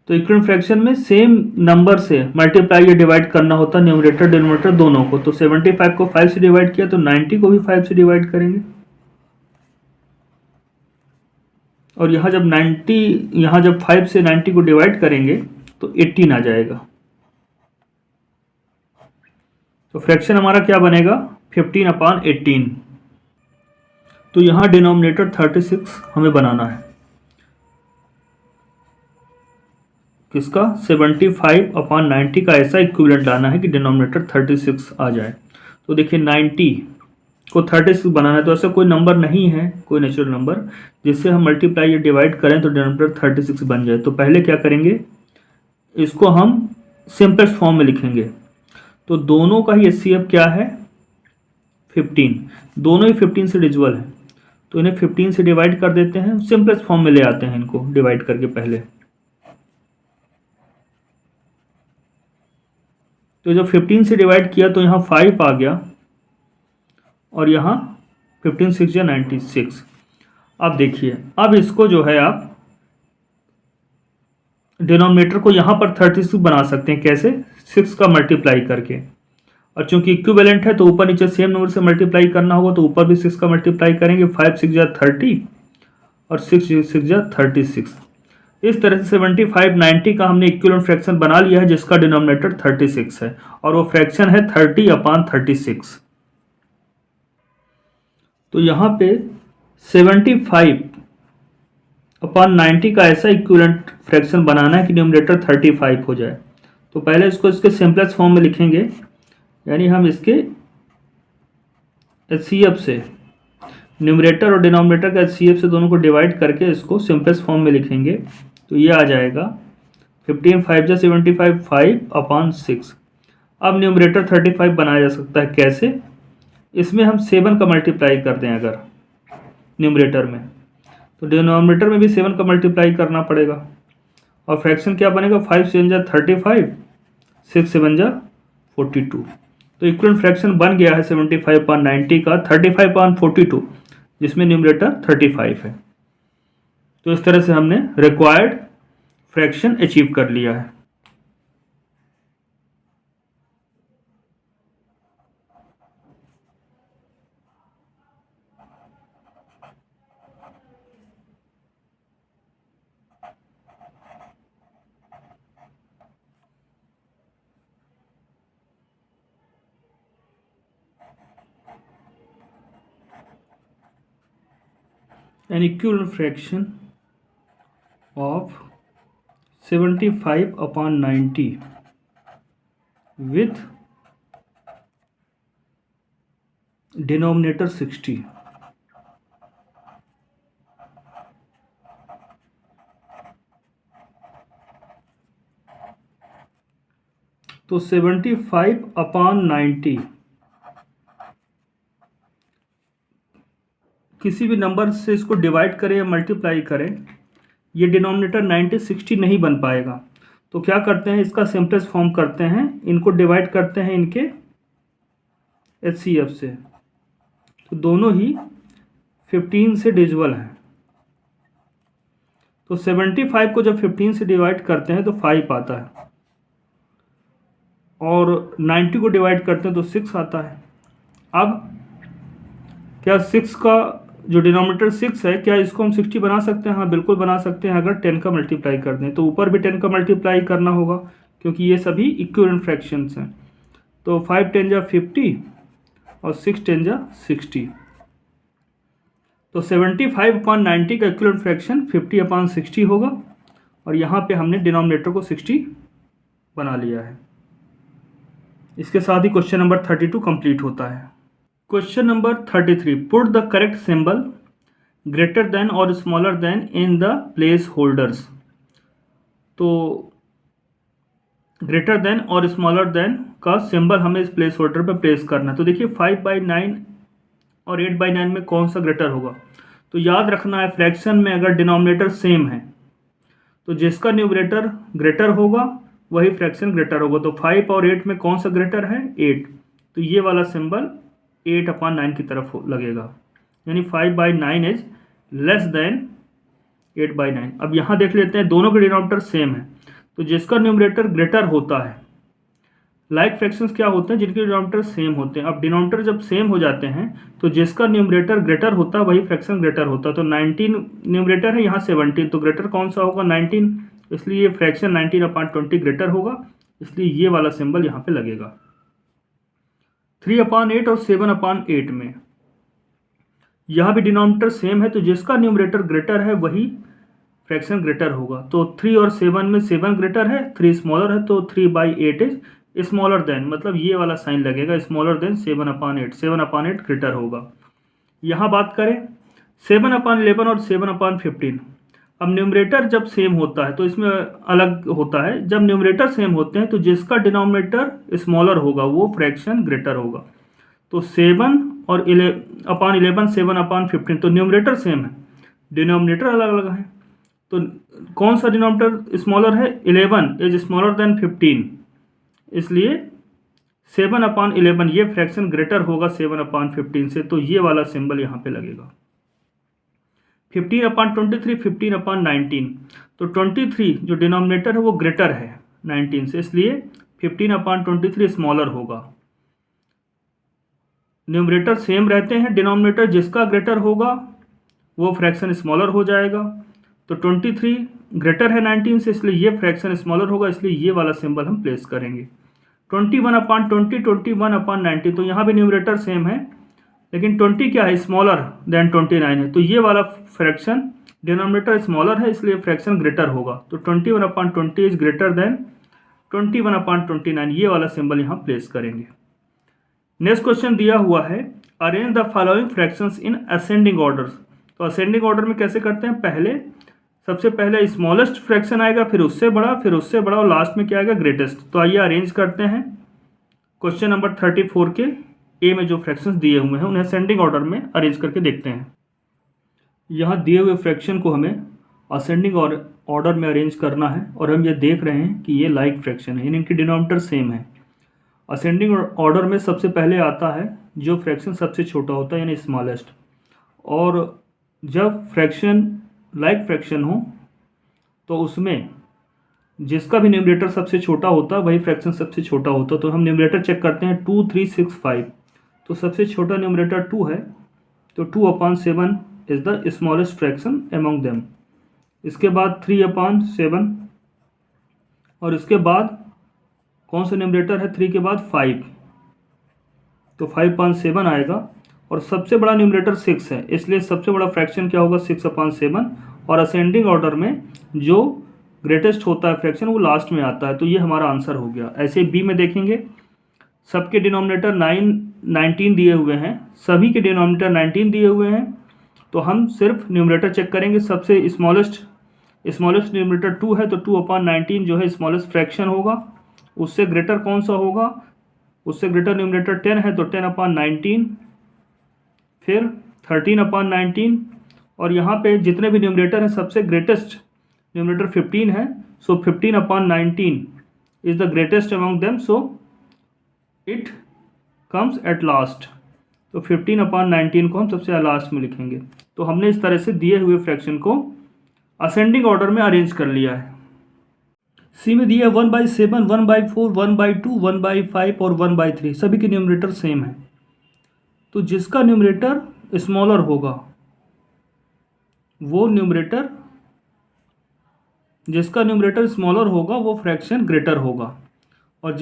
तो इक्विवेलेंट फ्रैक्शन में सेम नंबर से मल्टीप्लाई या डिवाइड करना होता है न्यूमरेटर डिनोमिनेटर दोनों को। तो 75 को 5 से डिवाइड किया तो 90 को भी 5 से डिवाइड करेंगे। और यहाँ जब 5 से 90 को डिवाइड करेंगे तो 18 आ जाएगा। तो फ्रैक्शन हमारा क्या बनेगा, 15/18। तो यहाँ डिनोमिनेटर 36 हमें बनाना है, किसका, 75/90 का ऐसा इक्विवेलेंट लाना है कि डिनोमिनेटर 36 आ जाए। तो देखिए 90 को 36 बनाना है, तो ऐसा कोई नंबर नहीं है, कोई नेचुरल नंबर जिससे हम मल्टीप्लाई या डिवाइड करें तो डिनोमिनेटर 36 बन जाए। तो पहले क्या करेंगे, इसको हम सिंपलेस्ट फॉर्म में लिखेंगे। तो दोनों का ही एचसीएफ क्या है, 15, दोनों ही 15 से डिविजिबल है, तो इन्हें 15 से डिवाइड कर देते हैं, सिंपलेस्ट फॉर्म में ले आते हैं इनको डिवाइड करके पहले। तो जब 15 से डिवाइड किया तो यहाँ 5 आ गया और यहाँ 15 6 या 96। अब देखिए, अब इसको जो है आप डिनोमिनेटर को यहाँ पर 36 बना सकते हैं, कैसे, 6 का मल्टीप्लाई करके। और चूंकि इक्विवेलेंट है तो ऊपर नीचे सेम नंबर से मल्टीप्लाई करना होगा, तो ऊपर भी 6 का मल्टीप्लाई करेंगे, 5 6 या 30 और 6 6 या 36। इस तरह से 75 90 का हमने इक्विवेलेंट फ्रैक्शन बना लिया है जिसका डिनोमिनेटर 36 है और वो फ्रैक्शन है 30/36। तो यहाँ पे 75/90 का ऐसा इक्विवेलेंट फ्रैक्शन बनाना है कि डिनोमिनेटर 35 हो जाए। तो पहले इसको इसके सिंपलेस्ट फॉर्म में लिखेंगे, यानी हम इसके एचसीएफ से, न्यूमरेटर और डिनोमिनेटर का एचसीएफ से दोनों को डिवाइड करके इसको सिंपलेस्ट फॉर्म में लिखेंगे। तो ये आ जाएगा 15 5 75 5/6। अब न्यूमरेटर 35 बनाया जा सकता है, कैसे, इसमें हम 7 का मल्टीप्लाई कर दें अगर न्यूमरेटर में, तो डिनोमिनेटर में भी 7 का मल्टीप्लाई करना पड़ेगा। और फ्रैक्शन क्या बनेगा, 5 7 जा 35, 6 7 जा 42। तो इक्विवेलेंट फ्रैक्शन बन गया है 75/90 का 35/42, जिसमें न्यूमरेटर 35 है। तो इस तरह से हमने रिक्वायर्ड फ्रैक्शन अचीव कर लिया है। An equivalent fraction of 75/90 with denominator 60। तो 75/90 किसी भी नंबर से इसको डिवाइड करें या मल्टीप्लाई करें, ये डिनोमिनेटर 90 60 नहीं बन पाएगा। तो क्या करते हैं, इसका सिंपलेस्ट फॉर्म करते हैं, इनको डिवाइड करते हैं इनके एचसीएफ से, तो दोनों ही 15 से डिविजिबल हैं। तो 75 को जब 15 से डिवाइड करते हैं तो 5 आता है, और 90 को डिवाइड करते हैं तो 6 आता है। अब क्या 6 का जो डिनोमिनेटर 6 है, क्या इसको हम 60 बना सकते हैं? हाँ बिल्कुल बना सकते हैं, अगर 10 का मल्टीप्लाई कर दें। तो ऊपर भी 10 का मल्टीप्लाई करना होगा क्योंकि ये सभी इक्विवेलेंट फ्रैक्शंस हैं। तो 5 10 जा 50 और 6 10 जा 60। तो 75/90 का इक्विवेलेंट फ्रैक्शन 50/60 होगा, और यहाँ पे हमने डिनोमिनेटर को 60 बना लिया है। इसके साथ ही क्वेश्चन नंबर 32 कंप्लीट होता है। Question number 33, put the correct symbol greater than और smaller than in the placeholders. तो ग्रेटर देन और स्मॉलर देन का सिंबल हमें इस प्लेस होल्डर पर प्लेस करना है। तो देखिए 5/9 और 8/9 में कौन सा ग्रेटर होगा? तो याद रखना है, फ्रैक्शन में अगर डिनोमिनेटर सेम है तो जिसका न्यूमरेटर ग्रेटर होगा वही फ्रैक्शन ग्रेटर होगा। तो 5 और 8 में कौन सा ग्रेटर है? 8। तो ये वाला सिंबल 8/9 की तरफ लगेगा, यानी 5/9 इज लेस देन 8/9। अब यहाँ देख लेते हैं, दोनों के डिनोमिनेटर सेम है, तो जिसका न्यूमरेटर ग्रेटर होता है, लाइक फ्रैक्शंस क्या होते हैं? जिनके डिनोमिनेटर सेम होते हैं। अब डिनोमिनेटर जब सेम हो जाते हैं तो जिसका न्यूमरेटर ग्रेटर होता है वही फ्रैक्शन ग्रेटर होता है। तो 19 न्यूमरेटर है, यहाँ 17, तो ग्रेटर कौन सा होगा? 19, इसलिए ये फ्रैक्शन 19/20 ग्रेटर होगा, इसलिए ये वाला सिंबल यहाँ पे लगेगा। 3/8 और 7/8 में यहाँ भी डिनोमिनेटर सेम है, तो जिसका न्यूमरेटर ग्रेटर है वही फ्रैक्शन ग्रेटर होगा। तो 3 और 7 में 7 ग्रेटर है, 3 स्मॉलर है, तो 3/8 इज स्मॉलर देन, मतलब ये वाला साइन लगेगा, स्मॉलर देन 7/8, 7/8 ग्रेटर होगा। यहाँ बात करें 7/11 और 7/15। अब न्यूमरेटर जब सेम होता है तो इसमें अलग होता है, जब न्यूमरेटर सेम होते हैं तो जिसका डिनोमिनेटर स्मॉलर होगा वो फ्रैक्शन ग्रेटर होगा। तो 7 और 11/11 7/15, तो न्यूमरेटर सेम है, डिनोमिनेटर अलग अलग है। तो कौन सा डिनोमिनेटर स्मॉलर है? 11 इज स्मॉलर देन 15, इसलिए 7/11 ये फ्रैक्शन ग्रेटर होगा 7/15 से, तो ये वाला सिंबल यहाँ पे लगेगा। 15/23 15/19, तो 23 जो डिनोमिनेटर है वो ग्रेटर है 19 से, इसलिए 15/23 स्मॉलर होगा। न्यूमरेटर सेम रहते हैं, डिनोमिनेटर जिसका ग्रेटर होगा वो फ्रैक्शन स्मॉलर हो जाएगा। तो 23 ग्रेटर है 19 से, इसलिए ये फ्रैक्शन स्मॉलर होगा, इसलिए ये वाला सिंबल हम प्लेस करेंगे। 21/20 21/19, तो यहाँ भी न्यूमरेटर सेम है, लेकिन 20 क्या है? स्मॉलर देन 29 है, तो ये वाला फ्रैक्शन डिनोमिनेटर स्मॉलर है, इसलिए फ्रैक्शन ग्रेटर होगा। तो 21/20 इज ग्रेटर देन 21/29, ये वाला सिंबल यहाँ प्लेस करेंगे। नेक्स्ट क्वेश्चन दिया हुआ है, arrange the following fractions in ascending order. तो असेंडिंग ऑर्डर में कैसे करते हैं? सबसे पहले स्मॉलेस्ट फ्रैक्शन आएगा, फिर उससे बड़ा, फिर उससे बड़ा, और लास्ट में क्या आएगा? ग्रेटेस्ट। तो आइए अरेंज करते हैं। क्वेश्चन नंबर 34 के ए में जो फ्रैक्शंस दिए हुए हैं उन्हें असेंडिंग ऑर्डर में अरेंज करके देखते हैं। यहाँ दिए हुए फ्रैक्शन को हमें असेंडिंग ऑर्डर में अरेंज करना है, और हम ये देख रहे हैं कि ये लाइक फ्रैक्शन है, इनकी डिनोमिनेटर सेम है। असेंडिंग ऑर्डर में सबसे पहले आता है जो फ्रैक्शन सबसे छोटा होता है, यानी स्मॉलेस्ट, और जब फ्रैक्शन लाइक फ्रैक्शन हो तो उसमें जिसका भी न्यूमरेटर सबसे छोटा होता है वही फ्रैक्शन सबसे छोटा होता है। तो हम न्यूमरेटर चेक करते हैं, 2 3 6 5, तो सबसे छोटा न्यूमरेटर 2 है, तो 2/7 is the smallest fraction among them. इसके बाद 3/7, और इसके बाद कौन सा न्यूमरेटर है? 3 के बाद 5, तो 5/7 आएगा, और सबसे बड़ा न्यूमरेटर 6 है, इसलिए सबसे बड़ा फ्रैक्शन क्या होगा? 6/7, और असेंडिंग ऑर्डर में जो ग्रेटेस्ट होता है फ्रैक्शन वो लास्ट में आता है, तो ये हमारा आंसर हो गया। ऐसे बी में देखेंगे, सबके डिनोमिनेटर 19 दिए हुए हैं, सभी के डिनोमिनेटर 19 दिए हुए हैं, तो हम सिर्फ न्यूमरेटर चेक करेंगे। सबसे स्मॉलेस्ट न्यूमरेटर 2 है, तो 2/19 जो है स्मॉलेस्ट फ्रैक्शन होगा। उससे ग्रेटर कौन सा होगा? उससे ग्रेटर न्यूमरेटर 10 है, तो 10/19, फिर 13/19, और यहाँ पे जितने भी न्यूमरेटर हैं सबसे ग्रेटेस्ट न्यूमरेटर 15 है, सो 15/19 is the greatest among them, so it comes at last. तो 15/19 को हम सबसे लास्ट में लिखेंगे। तो हमने इस तरह से दिए हुए फ्रैक्शन को असेंडिंग ऑर्डर में अरेंज कर लिया है। सी में दिया 1/7 1/4 1/2 1/5 और 1/3, सभी के न्यूमरेटर सेम है, तो जिसका न्यूमरेटर स्मॉलर होगा वो स्मॉलर होगा वो फ्रैक्शन ग्रेटर होगा, और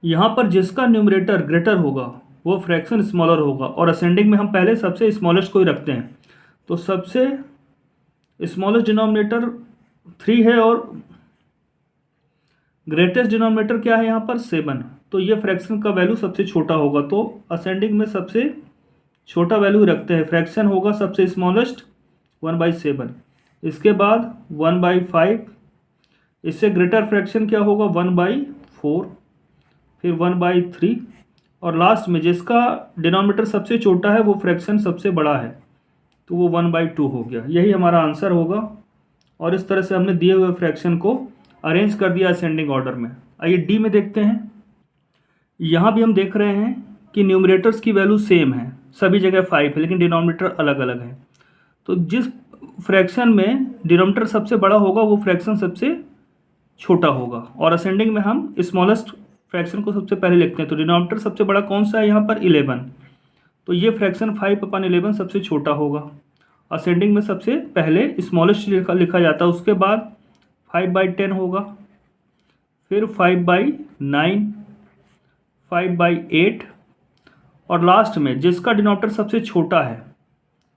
यहाँ पर जिसका न्यूमरेटर ग्रेटर होगा वो फ्रैक्शन स्मॉलर होगा, और असेंडिंग में हम पहले सबसे स्मॉलेस्ट को ही रखते हैं, तो सबसे स्मॉलेस्ट डिनोमिनेटर 3 है और ग्रेटेस्ट डिनोमिनेटर क्या है यहाँ पर? 7, तो ये फ्रैक्शन का वैल्यू सबसे छोटा होगा, तो असेंडिंग में सबसे छोटा वैल्यू रखते हैं। फ्रैक्शन होगा सबसे स्मॉलेस्ट 1/7, इसके बाद 1/5, इससे ग्रेटर फ्रैक्शन क्या होगा? 1/4, फिर 1/3, और लास्ट में जिसका डिनोमिनेटर सबसे छोटा है वो फ्रैक्शन सबसे बड़ा है, तो वो 1/2 हो गया। यही हमारा आंसर होगा और इस तरह से हमने दिए हुए फ्रैक्शन को अरेंज कर दिया असेंडिंग ऑर्डर में। आइए डी में देखते हैं। यहाँ भी हम देख रहे हैं कि न्यूमरेटर्स की वैल्यू सेम है, सभी जगह 5 है, लेकिन डिनोमिनेटर अलग अलग है। तो जिस फ्रैक्शन में डिनोमिनेटर सबसे बड़ा होगा वो फ्रैक्शन सबसे छोटा होगा, और असेंडिंग में हम स्मॉलेस्ट फ्रैक्शन को सबसे पहले लिखते हैं। तो डिनोमिनेटर सबसे बड़ा कौन सा है यहाँ पर? 11। तो ये फ्रैक्शन 5/11 सबसे छोटा होगा। असेंडिंग में सबसे पहले स्मॉलेस्ट लिखा जाता है, उसके बाद 5/10 होगा, फिर 5/9, 5/8, और लास्ट में जिसका डिनोमिनेटर सबसे छोटा है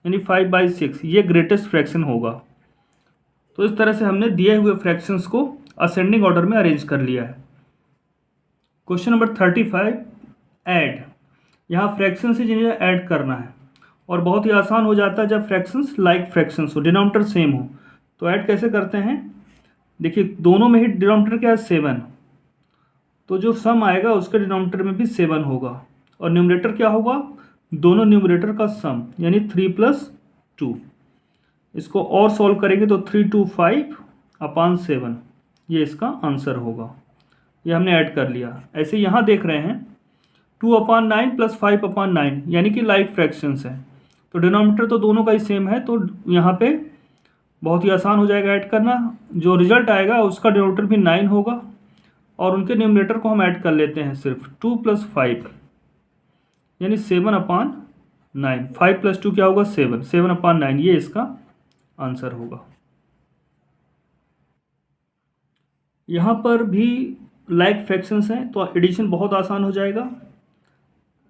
यानी 5/6, ये ग्रेटेस्ट फ्रैक्शन होगा। तो इस तरह से हमने दिए हुए फ्रैक्शंस को असेंडिंग ऑर्डर में अरेंज कर लिया है। Question number 35, add. यहाँ फ्रैक्शन से जिन्हें ऐड करना है, और बहुत ही आसान हो जाता है जब फ्रैक्शंस लाइक फ्रैक्शंस हो, डिनोमिनेटर सेम हो। तो ऐड कैसे करते हैं? देखिए दोनों में ही डिनोमिनेटर क्या है? 7। तो जो सम आएगा उसके डिनोमिनेटर में भी 7 होगा, और न्यूमरेटर क्या होगा? दोनों न्यूमरेटर का सम, यानी 3 + 2। इसको और सॉल्व करेंगे तो 3 2 5/7, ये इसका आंसर होगा। ये हमने ऐड कर लिया। ऐसे यहाँ देख रहे हैं 2/9 + 5/9, यानी कि लाइक फ्रैक्शंस हैं। तो डिनोमिनेटर तो दोनों का ही सेम है, तो यहाँ पे बहुत ही आसान हो जाएगा ऐड करना। जो रिजल्ट आएगा उसका डिनोमिनेटर भी 9 होगा, और उनके न्यूमरेटर को हम ऐड कर लेते हैं सिर्फ 2 + 5, यानी 7/9। 5 + 2 क्या होगा? 7, 7/9, ये इसका आंसर होगा। यहाँ पर भी लाइक फ्रैक्शंस हैं, तो एडिशन बहुत आसान हो जाएगा।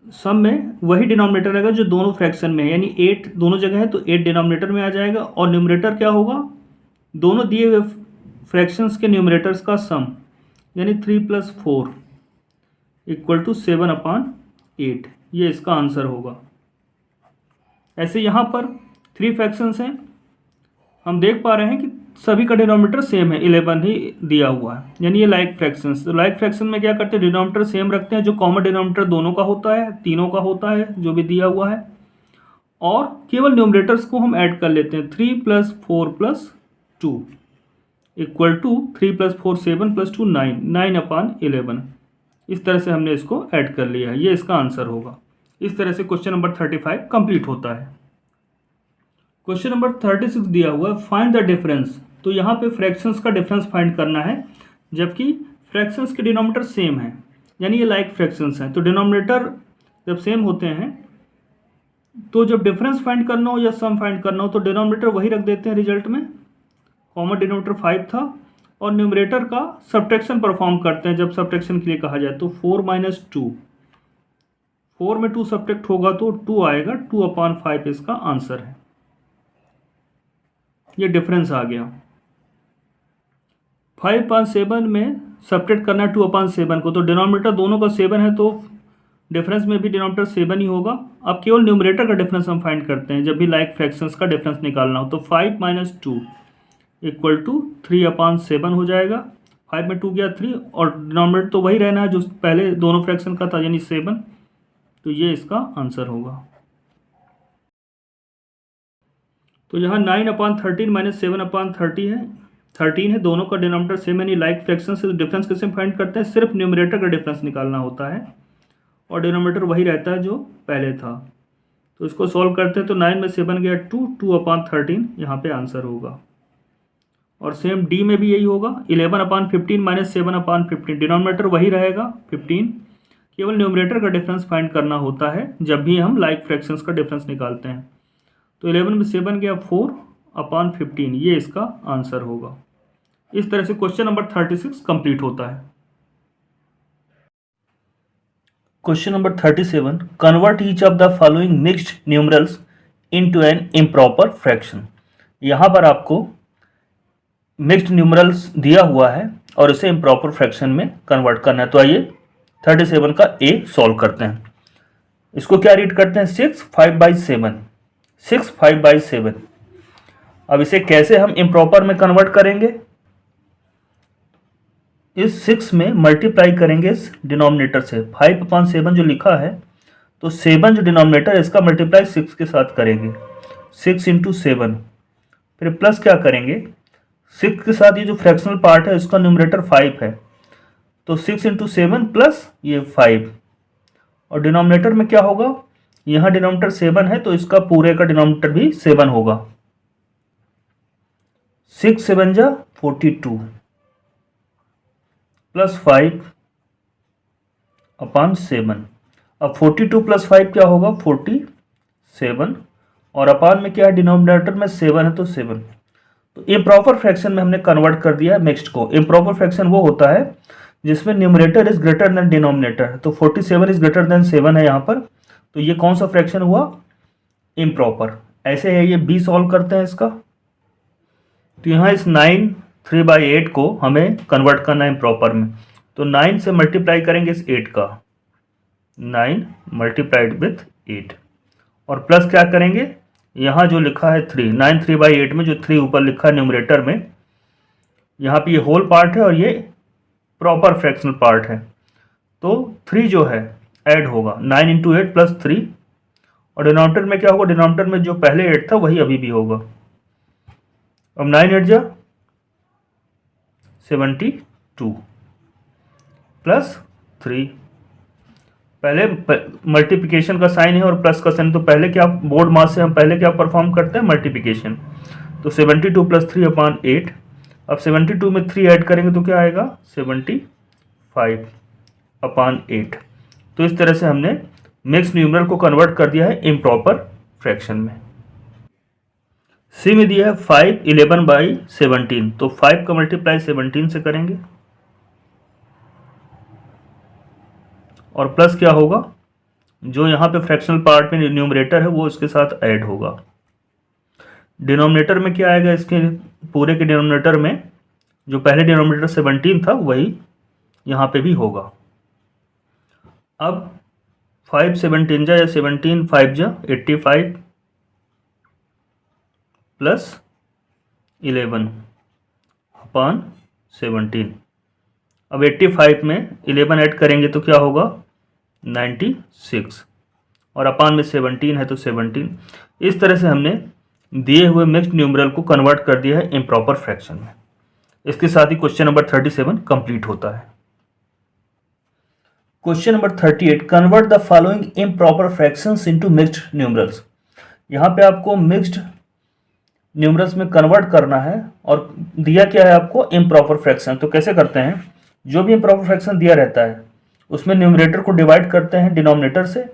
सम में वही डिनोमिनेटर रहेगा जो दोनों फ्रैक्शन में है, यानी 8 दोनों जगह है तो 8 डिनोमिनेटर में आ जाएगा, और न्यूमरेटर क्या होगा? दोनों दिए हुए फ्रैक्शंस के न्यूमरेटर्स का सम, यानी 3 + 4 = 7/8, ये इसका आंसर होगा। ऐसे यहाँ पर 3 फ्रैक्शंस हैं, हम देख पा रहे हैं कि सभी का डिनोमिनेटर सेम है, 11 ही दिया हुआ है, यानी ये लाइक फ्रैक्शंस। तो लाइक फ्रैक्शन में क्या करते हैं? डिनोमिनेटर सेम रखते हैं, जो कॉमन डिनोमिनेटर दोनों का होता है, तीनों का होता है जो भी दिया हुआ है, और केवल न्यूमरेटर्स को हम ऐड कर लेते हैं। 3 + 4 + 2 = 3 + 4 7 + 2 9, 9/11। इस तरह से हमने इसको ऐड कर लिया है, ये इसका आंसर होगा। इस तरह से क्वेश्चन नंबर 35 कंप्लीट होता है। क्वेश्चन नंबर 36 दिया हुआ है, फाइंड द डिफरेंस। तो यहाँ पे फ्रैक्शंस का डिफरेंस फाइंड करना है, जबकि फ्रैक्शंस के डिनोमिनेटर सेम है, यानी ये लाइक फ्रैक्शंस हैं। तो डिनोमिनेटर जब सेम होते हैं, तो जब डिफरेंस फाइंड करना हो या सम फाइंड करना हो तो डिनोमिनेटर वही रख देते हैं रिजल्ट में। कॉमन डिनोमिनेटर 5 था, और न्यूमरेटर का सब्ट्रैक्शन परफॉर्म करते हैं जब सब्ट्रैक्शन के लिए कहा जाए। तो 4 - 2, 4 में 2 सब्ट्रैक्ट होगा तो 2 आएगा, 2/5 इसका आंसर है। ये डिफरेंस आ गया। 5/7 में सब्ट्रैक्ट करना है 2/7 को, तो डिनोमिनेटर दोनों का 7 है, तो डिफरेंस में भी डिनोमिनेटर 7 ही होगा। अब केवल न्यूमरेटर का डिफरेंस हम फाइंड करते हैं जब भी लाइक फ्रैक्शंस का डिफरेंस निकालना हो। तो 5 - 2 = 3/7 हो जाएगा। 5 में 2 गया 3, और डिनोमिनेटर तो वही रहना है जो पहले दोनों फ्रैक्शन का था, यानी 7। तो ये इसका आंसर होगा। तो यहाँ 9/13 - 7/30 है, 13 है, दोनों का डिनोमिनेटर सेम, यानी लाइक फ्रैक्शन से डिफरेंस कैसे फाइंड करते हैं? सिर्फ न्यूमरेटर का डिफरेंस निकालना होता है, और डिनोमिनेटर वही रहता है जो पहले था। तो इसको सॉल्व करते हैं तो 9 में 7 गया 2, 2/13 यहाँ पे आंसर होगा। और सेम डी में भी यही होगा, 11/15 - 7/15, डिनोमिनेटर वही रहेगा 15, केवल न्यूमरेटर का डिफरेंस फाइंड करना होता है जब भी हम लाइक फ्रैक्शंस का डिफरेंस निकालते हैं। तो 11 में 7 गया 4/15, ये इसका आंसर होगा। इस तरह से क्वेश्चन नंबर 36 कंप्लीट होता है। Question number 37, convert each of the following mixed numerals into an improper fraction. यहाँ पर आपको मिक्स्ड न्यूमरल्स दिया हुआ है और इसे इम्प्रॉपर फ्रैक्शन में कन्वर्ट करना है। तो आइए 37 का ए सॉल्व करते हैं। इसको क्या रीड करते हैं? 6 5/7, 6 5/7। अब इसे कैसे हम इम्प्रॉपर में कन्वर्ट करेंगे? इस 6 में मल्टीप्लाई करेंगे इस डिनोमिनेटर से। 5/7 जो लिखा है, तो 7 जो डिनोमिनेटर है इसका मल्टीप्लाई 6 के साथ करेंगे, 6 × 7। फिर प्लस क्या करेंगे? 6 के साथ ये जो फ्रैक्शनल पार्ट है इसका न्यूमरेटर 5 है, तो 6 इंटू 7 प्लस ये 5, और डिनोमिनेटर में क्या होगा, यहाँ डिनोमिनेटर 7 है तो इसका पूरे का डिनोमिनेटर भी 7 होगा। 6 7 जा 42 प्लस 5 अपॉन 7। अब 42 प्लस 5 क्या होगा, 47, और अपान में क्या है, डिनोमिनेटर में 7 है तो 7। तो इम्प्रॉपर फ्रैक्शन में हमने कन्वर्ट कर दिया है मिक्स्ड को। इम्प्रॉपर फ्रैक्शन वो होता है जिसमें numerator is greater than denominator, तो 47 इज ग्रेटर देन 7 है यहाँ पर, तो ये कौन सा फ्रैक्शन हुआ, इम्प्रॉपर। ऐसे है ये बी सॉल्व करते हैं इसका, तो यहाँ इस 9 3/8 को हमें कन्वर्ट करना है इम्प्रॉपर में, तो 9 से मल्टीप्लाई करेंगे इस 8 का, 9 मल्टीप्लाइड विथ 8, और प्लस क्या करेंगे, यहाँ जो लिखा है 3, 9 3/8 में जो 3 ऊपर लिखा है न्यूमरेटर में, यहाँ पे ये होल पार्ट है और ये प्रॉपर फ्रैक्शनल पार्ट है, तो 3 जो है ऐड होगा, 9 इंटू 8 प्लस 3, और डिनोमिनेटर में क्या होगा, डिनोमिनेटर में जो पहले 8 था वही अभी भी होगा। अब 9 8 जा 72 प्लस 3, पहले मल्टीप्लिकेशन का साइन है और प्लस का साइन, तो पहले क्या बोर्ड मास से हम पहले क्या परफॉर्म करते हैं, मल्टीप्लिकेशन, तो 72 प्लस 3 अपॉन 8। अब 72 में 3 ऐड करेंगे तो क्या आएगा, 75 अपॉन 8। तो इस तरह से हमने मिक्स न्यूमरल को कन्वर्ट कर दिया है इम्प्रॉपर फ्रैक्शन में। सी में दिया है 5 11/17, तो 5 का मल्टीप्लाई 17 से करेंगे, और प्लस क्या होगा, जो यहाँ पे फ्रैक्शनल पार्ट में न्यूमरेटर है वो इसके साथ ऐड होगा। डिनोमिनेटर में क्या आएगा, इसके पूरे के डिनोमिनेटर में जो पहले डिनोमिनेटर 17 था वही यहाँ पे भी होगा। अब 5 17 जा या 17 5 जा 85 प्लस 11 अपॉन 17। अब 85 में 11 ऐड करेंगे तो क्या होगा, 96, और अपान में 17 है तो 17। इस तरह से हमने दिए हुए मिक्स्ड न्यूमरल को कन्वर्ट कर दिया है इम्प्रॉपर फ्रैक्शन में। इसके साथ ही क्वेश्चन नंबर 37 कंप्लीट होता है। Question number 38, convert the following improper fractions into mixed numerals. यहाँ पे आपको मिक्स्ड न्यूमरल्स में कन्वर्ट करना है और दिया क्या है आपको, इम्प्रॉपर फ्रैक्शन। तो कैसे करते हैं, जो भी इम्प्रॉपर फ्रैक्शन दिया रहता है उसमें न्यूमरेटर को डिवाइड करते हैं डिनोमिनेटर से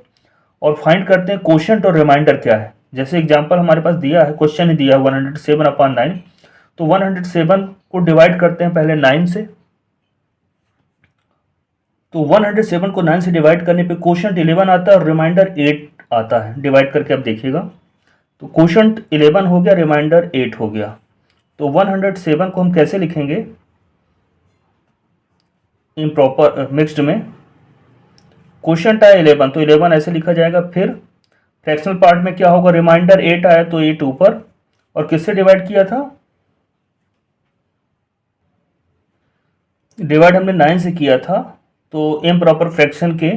और फाइंड करते हैं कोशेंट और रिमाइंडर क्या है। जैसे एग्जांपल हमारे पास दिया है, क्वेश्चन ही दिया है 107 अपॉन 9, तो 107 को डिवाइड करते हैं पहले 9 से, तो 107 को 9 से डिवाइड करने पे कोशेंट 11 आता है और रिमाइंडर 8 आता है। डिवाइड करके आप देखिएगा, तो कोशेंट 11 हो गया, रिमाइंडर 8 हो गया। तो 107 को हम कैसे लिखेंगे इम्प्रॉपर मिक्स्ड में, कोशेंट आया 11 तो 11 ऐसे लिखा जाएगा। फिर फ्रैक्शनल पार्ट में क्या होगा, रिमाइंडर 8 आया तो 8 ऊपर, और किससे डिवाइड किया था, डिवाइड हमने 9 से किया था, तो इम्प्रॉपर फ्रैक्शन के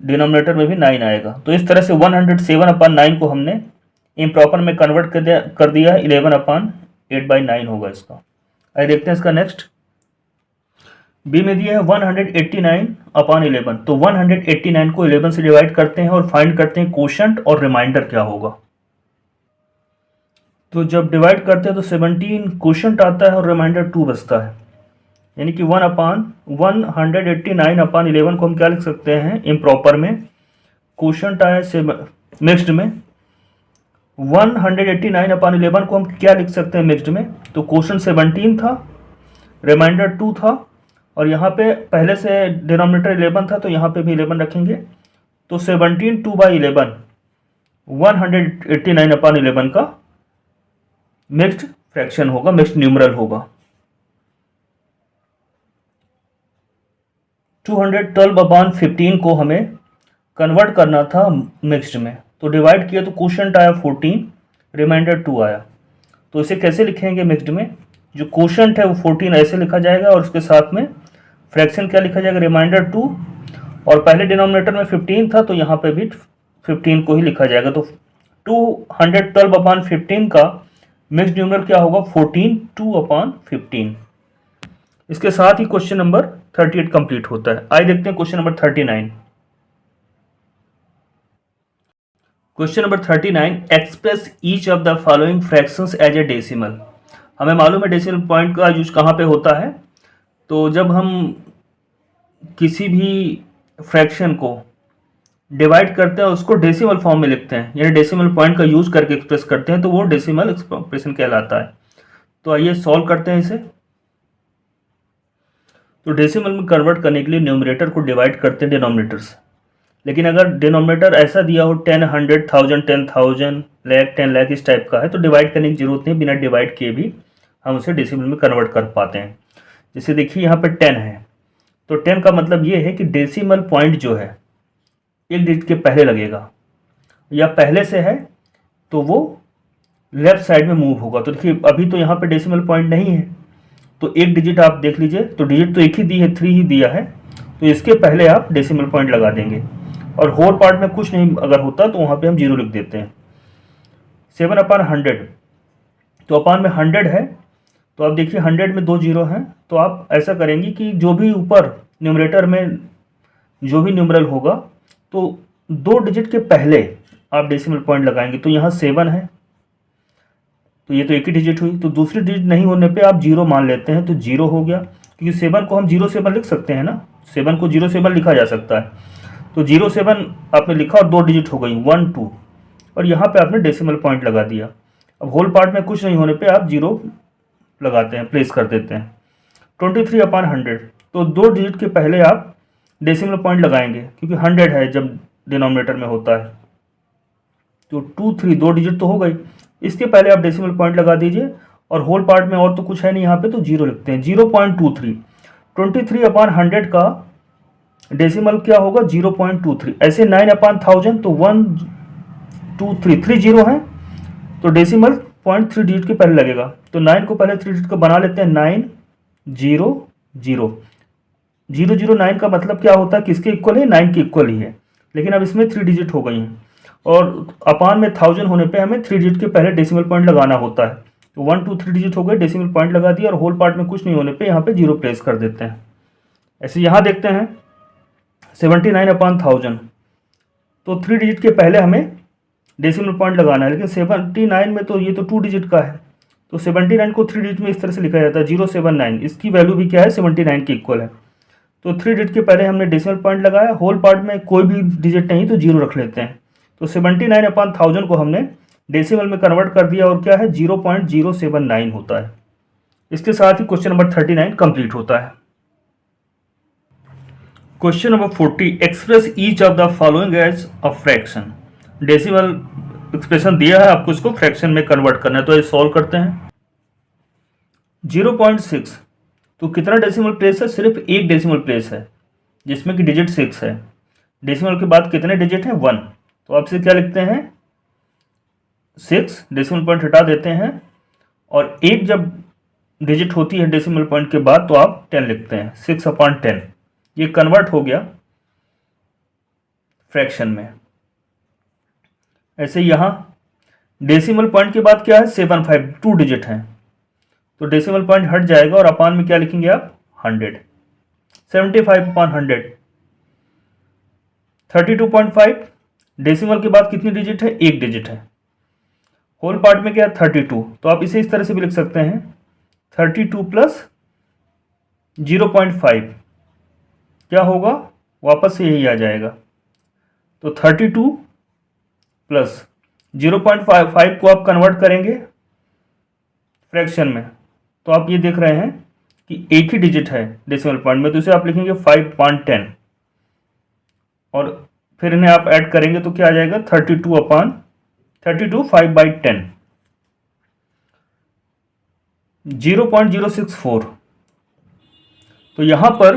डिनोमिनेटर में भी 9 आएगा। तो इस तरह से 107 अपॉन 9 को हमने इम्प्रॉपर में कन्वर्ट कर दिया है, 11 अपॉन 8/9 होगा इसका। आइए देखते हैं इसका नेक्स्ट। बी में दिया है 189 अपॉन 11, तो 189 को 11 से डिवाइड करते हैं और फाइंड करते हैं कोशेंट और रिमाइंडर क्या होगा। तो जब डिवाइड करते हैं तो 17 कोशेंट आता है और रिमाइंडर 2 बचता है, यानी कि 189 अपॉन 11 को हम क्या लिख सकते हैं इम्प्रॉपर में, कोशेंट आया से मिक्स्ड में, 189 अपॉन 11 को हम क्या लिख सकते हैं मिक्स्ड में, तो कोशेंट 17 था, रिमाइंडर 2 था, और यहाँ पे पहले से डिनोमिनेटर 11 था तो यहाँ पे भी 11 रखेंगे, तो 17 2/11 189 अपॉन 11 का मिक्स्ड फ्रैक्शन होगा, मिक्स्ड न्यूमरल होगा। 212 अपॉन 15 को हमें कन्वर्ट करना था मिक्स्ड में, तो डिवाइड किया तो कोशेंट आया 14, रिमाइंडर 2 आया। तो इसे कैसे लिखेंगे मिक्स्ड में, जो कोशेंट है वो 14 ऐसे लिखा जाएगा और उसके साथ में फ्रैक्शन क्या लिखा जाएगा, रिमाइंडर 2, और पहले डिनोमिनेटर में 15 था तो यहाँ पे भी 15 को ही लिखा जाएगा। तो 212 अपॉन 15 का मिक्स्ड न्यूमरल क्या होगा 14 2/15। इसके साथ ही क्वेश्चन नंबर 38 कंप्लीट होता है। आइए देखते हैं question number 39। Question number 39, express each of the following fractions as a decimal. हमें मालूम है डेसिमल पॉइंट का यूज कहाँ पे होता है, तो जब हम किसी भी फ्रैक्शन को डिवाइड करते हैं उसको डेसिमल फॉर्म में लिखते हैं, यानी डेसिमल पॉइंट का यूज करके एक्सप्रेस करते हैं, तो वो डेसिमल एक्सप्रेशन कहलाता है। तो आइए सॉल्व करते हैं इसे। तो डेसिमल में कन्वर्ट करने के लिए न्यूमरेटर को डिवाइड करते हैं डिनोमिनेटर से, लेकिन अगर डिनोमिनेटर ऐसा दिया हो 10, 100, 1000, 10,000, लाख, 10 लाख इस टाइप का है, तो डिवाइड करने की जरूरत नहीं, बिना डिवाइड किए भी हम उसे डेसिमल में कन्वर्ट कर पाते हैं। जैसे देखिए यहाँ पर 10 है, तो 10 का मतलब ये है कि डेसिमल पॉइंट जो है एक डिजिट के पहले लगेगा, या पहले से है तो वो लेफ्ट साइड में मूव होगा। तो देखिए अभी तो यहाँ पे डेसिमल पॉइंट नहीं है, तो एक डिजिट आप देख लीजिए, तो डिजिट तो एक ही दी है, 3 ही दिया है, तो इसके पहले आप डेसिमल पॉइंट लगा देंगे। और होल पार्ट में कुछ नहीं अगर होता तो वहाँ पे हम 0 लिख देते हैं। 7/100, तो अपान में 100 है, तो आप देखिए 100 में 2 0 हैं, तो आप ऐसा करेंगे कि जो भी ऊपर न्यूमरेटर में जो भी न्यूमरल होगा, तो 2 डिजिट के पहले आप डेसिमल पॉइंट लगाएंगे। तो यहाँ 7 है, तो ये तो एक ही डिजिट हुई, तो दूसरी डिजिट नहीं होने पे आप 0 मान लेते हैं, तो 0 हो गया, क्योंकि 7 को हम 0 7 लिख सकते हैं ना, 7 को 0 7 लिखा जा सकता है। तो 0 7 आपने लिखा और 2 डिजिट हो गई 1 2, और यहाँ पे आपने डेसिमल पॉइंट लगा दिया। अब होल पार्ट में कुछ नहीं होने पे आप 0 लगाते हैं, प्लेस कर देते हैं। 23/100, तो 2 डिजिट के पहले आप डेसिमल पॉइंट लगाएंगे, क्योंकि 100 है जब डिनोमिनेटर में होता है, तो 2 3 2 डिजिट तो हो गई, इसके पहले आप डेसिमल पॉइंट लगा दीजिए। और होल पार्ट में और तो कुछ है नहीं यहाँ पे, तो 0 लिखते हैं। 0.23, 23/100 का डेसिमल क्या होगा 0.23। ऐसे 9/1000, तो 1 2 3 3 0 है, तो डेसिमल पॉइंट 3 डिजिट के पहले लगेगा। तो 9 को पहले 3 डिजिट का बना लेते हैं, 9 0 0 0 0 9 का मतलब क्या होता है, किसके इक्वल है, 9 के इक्वल ही है, लेकिन अब इसमें 3 डिजिट हो गई हैं, और अपान में 1000 होने पे हमें 3 डिजिट के पहले डेसिमल पॉइंट लगाना होता है। तो 1 2 3 डिजिट हो गए, डेसिमल पॉइंट लगा दिया, और होल पार्ट में कुछ नहीं होने पे यहाँ पे 0 प्लेस कर देते हैं। ऐसे यहाँ देखते हैं 79/1000, तो 3 डिजिट के पहले हमें डेसिमल पॉइंट लगाना है, लेकिन 79 में तो ये तो 2 डिजिट का है, तो 79 को 3 डिजिट में इस तरह से लिखा जाता है 079, इसकी वैल्यू भी क्या है 79 के इक्वल है। तो 3 डिजिट के पहले हमने डेसिमल पॉइंट लगाया, होल पार्ट में कोई भी डिजिट नहीं, तो 0 रख लेते हैं। तो 79/1000 को हमने डेसिमल में कन्वर्ट कर दिया, और क्या है 0.079 होता है। इसके साथ ही क्वेश्चन नंबर 39 कंप्लीट होता है। Question number 40, express each of the following as a fraction. Decimal expression दिया है, आपको इसको फ्रैक्शन में कन्वर्ट करना है, तो ये सॉल्व करते हैं। 0.6, तो कितना डेसिमल प्लेस है, सिर्फ एक डेसिमल प्लेस है, जिसमें कि डिजिट 6 है। डेसिमल के बाद कितने डिजिट हैं 1, तो आप इसे क्या लिखते हैं 6, डेसिमल पॉइंट हटा देते हैं, और एक जब डिजिट होती है डेसिमल पॉइंट के बाद तो आप 10 लिखते हैं, 6/10। ये कन्वर्ट हो गया फ्रैक्शन में। ऐसे यहाँ डेसिमल पॉइंट के बाद क्या है 7 5, 2 डिजिट हैं, तो डेसिमल पॉइंट हट जाएगा, और अपान में क्या लिखेंगे आप 100, 75/100। 32.5, डेसिमल के बाद कितनी डिजिट है, एक डिजिट है। होल पार्ट में क्या है 32, तो आप इसे इस तरह से भी लिख सकते हैं 32 प्लस 0.5 क्या होगा, वापस से यही आ जाएगा। तो 32 प्लस 0.5 को आप कन्वर्ट करेंगे फ्रैक्शन में, तो आप ये देख रहे हैं कि एक ही डिजिट है डेसिमल पॉइंट में, तो इसे आप लिखेंगे 5/10, और फिर इन्हें आप ऐड करेंगे तो क्या आ जाएगा 32 5/10, 0.064। तो यहां पर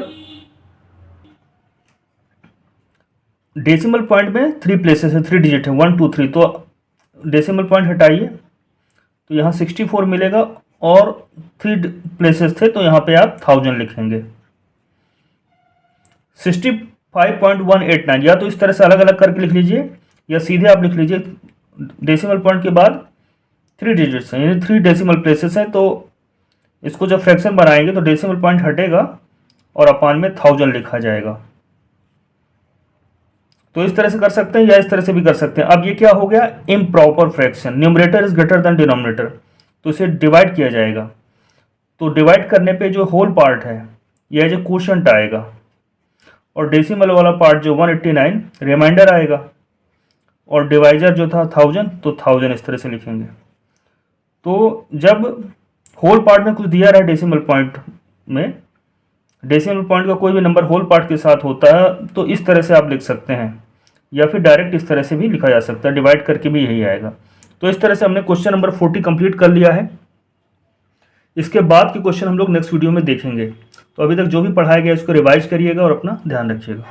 डेसिमल पॉइंट में 3 प्लेसेस है, 3 डिजिट है 1 2 3, तो डेसिमल पॉइंट हटाइए, तो यहाँ 64 मिलेगा, और 3 प्लेसेस थे, तो यहाँ पे आप 1000 लिखेंगे। 65.189, या तो इस तरह से अलग अलग करके लिख लीजिए, या सीधे आप लिख लीजिए डेसिमल पॉइंट के बाद 3 डिजिट्स हैं, यानी 3 डेसिमल प्लेसेस हैं। तो इसको जब फ्रैक्शन बनाएंगे तो डेसिमल पॉइंट हटेगा और अपान में 1000 लिखा जाएगा। तो इस तरह से कर सकते हैं या इस तरह से भी कर सकते हैं। अब ये क्या हो गया, improper fraction, numerator is greater than denominator, तो इसे डिवाइड किया जाएगा। तो डिवाइड करने पे जो होल पार्ट है यह जो क्वोशंट आएगा और डेसिमल वाला पार्ट जो 189 रिमाइंडर आएगा और डिवाइजर जो था 1000, तो 1000 इस तरह से लिखेंगे। तो जब होल पार्ट में कुछ दिया रहा है डेसिमल पॉइंट में, डेसिमल पॉइंट का कोई भी नंबर होल पार्ट के साथ होता है तो इस तरह से आप लिख सकते हैं या फिर डायरेक्ट इस तरह से भी लिखा जा सकता है, डिवाइड करके भी यही आएगा। तो इस तरह से हमने क्वेश्चन नंबर 40 कंप्लीट कर लिया है। इसके बाद के क्वेश्चन हम लोग नेक्स्ट वीडियो में देखेंगे। तो अभी तक जो भी पढ़ाया गया इसको रिवाइज करिएगा और अपना ध्यान रखिएगा।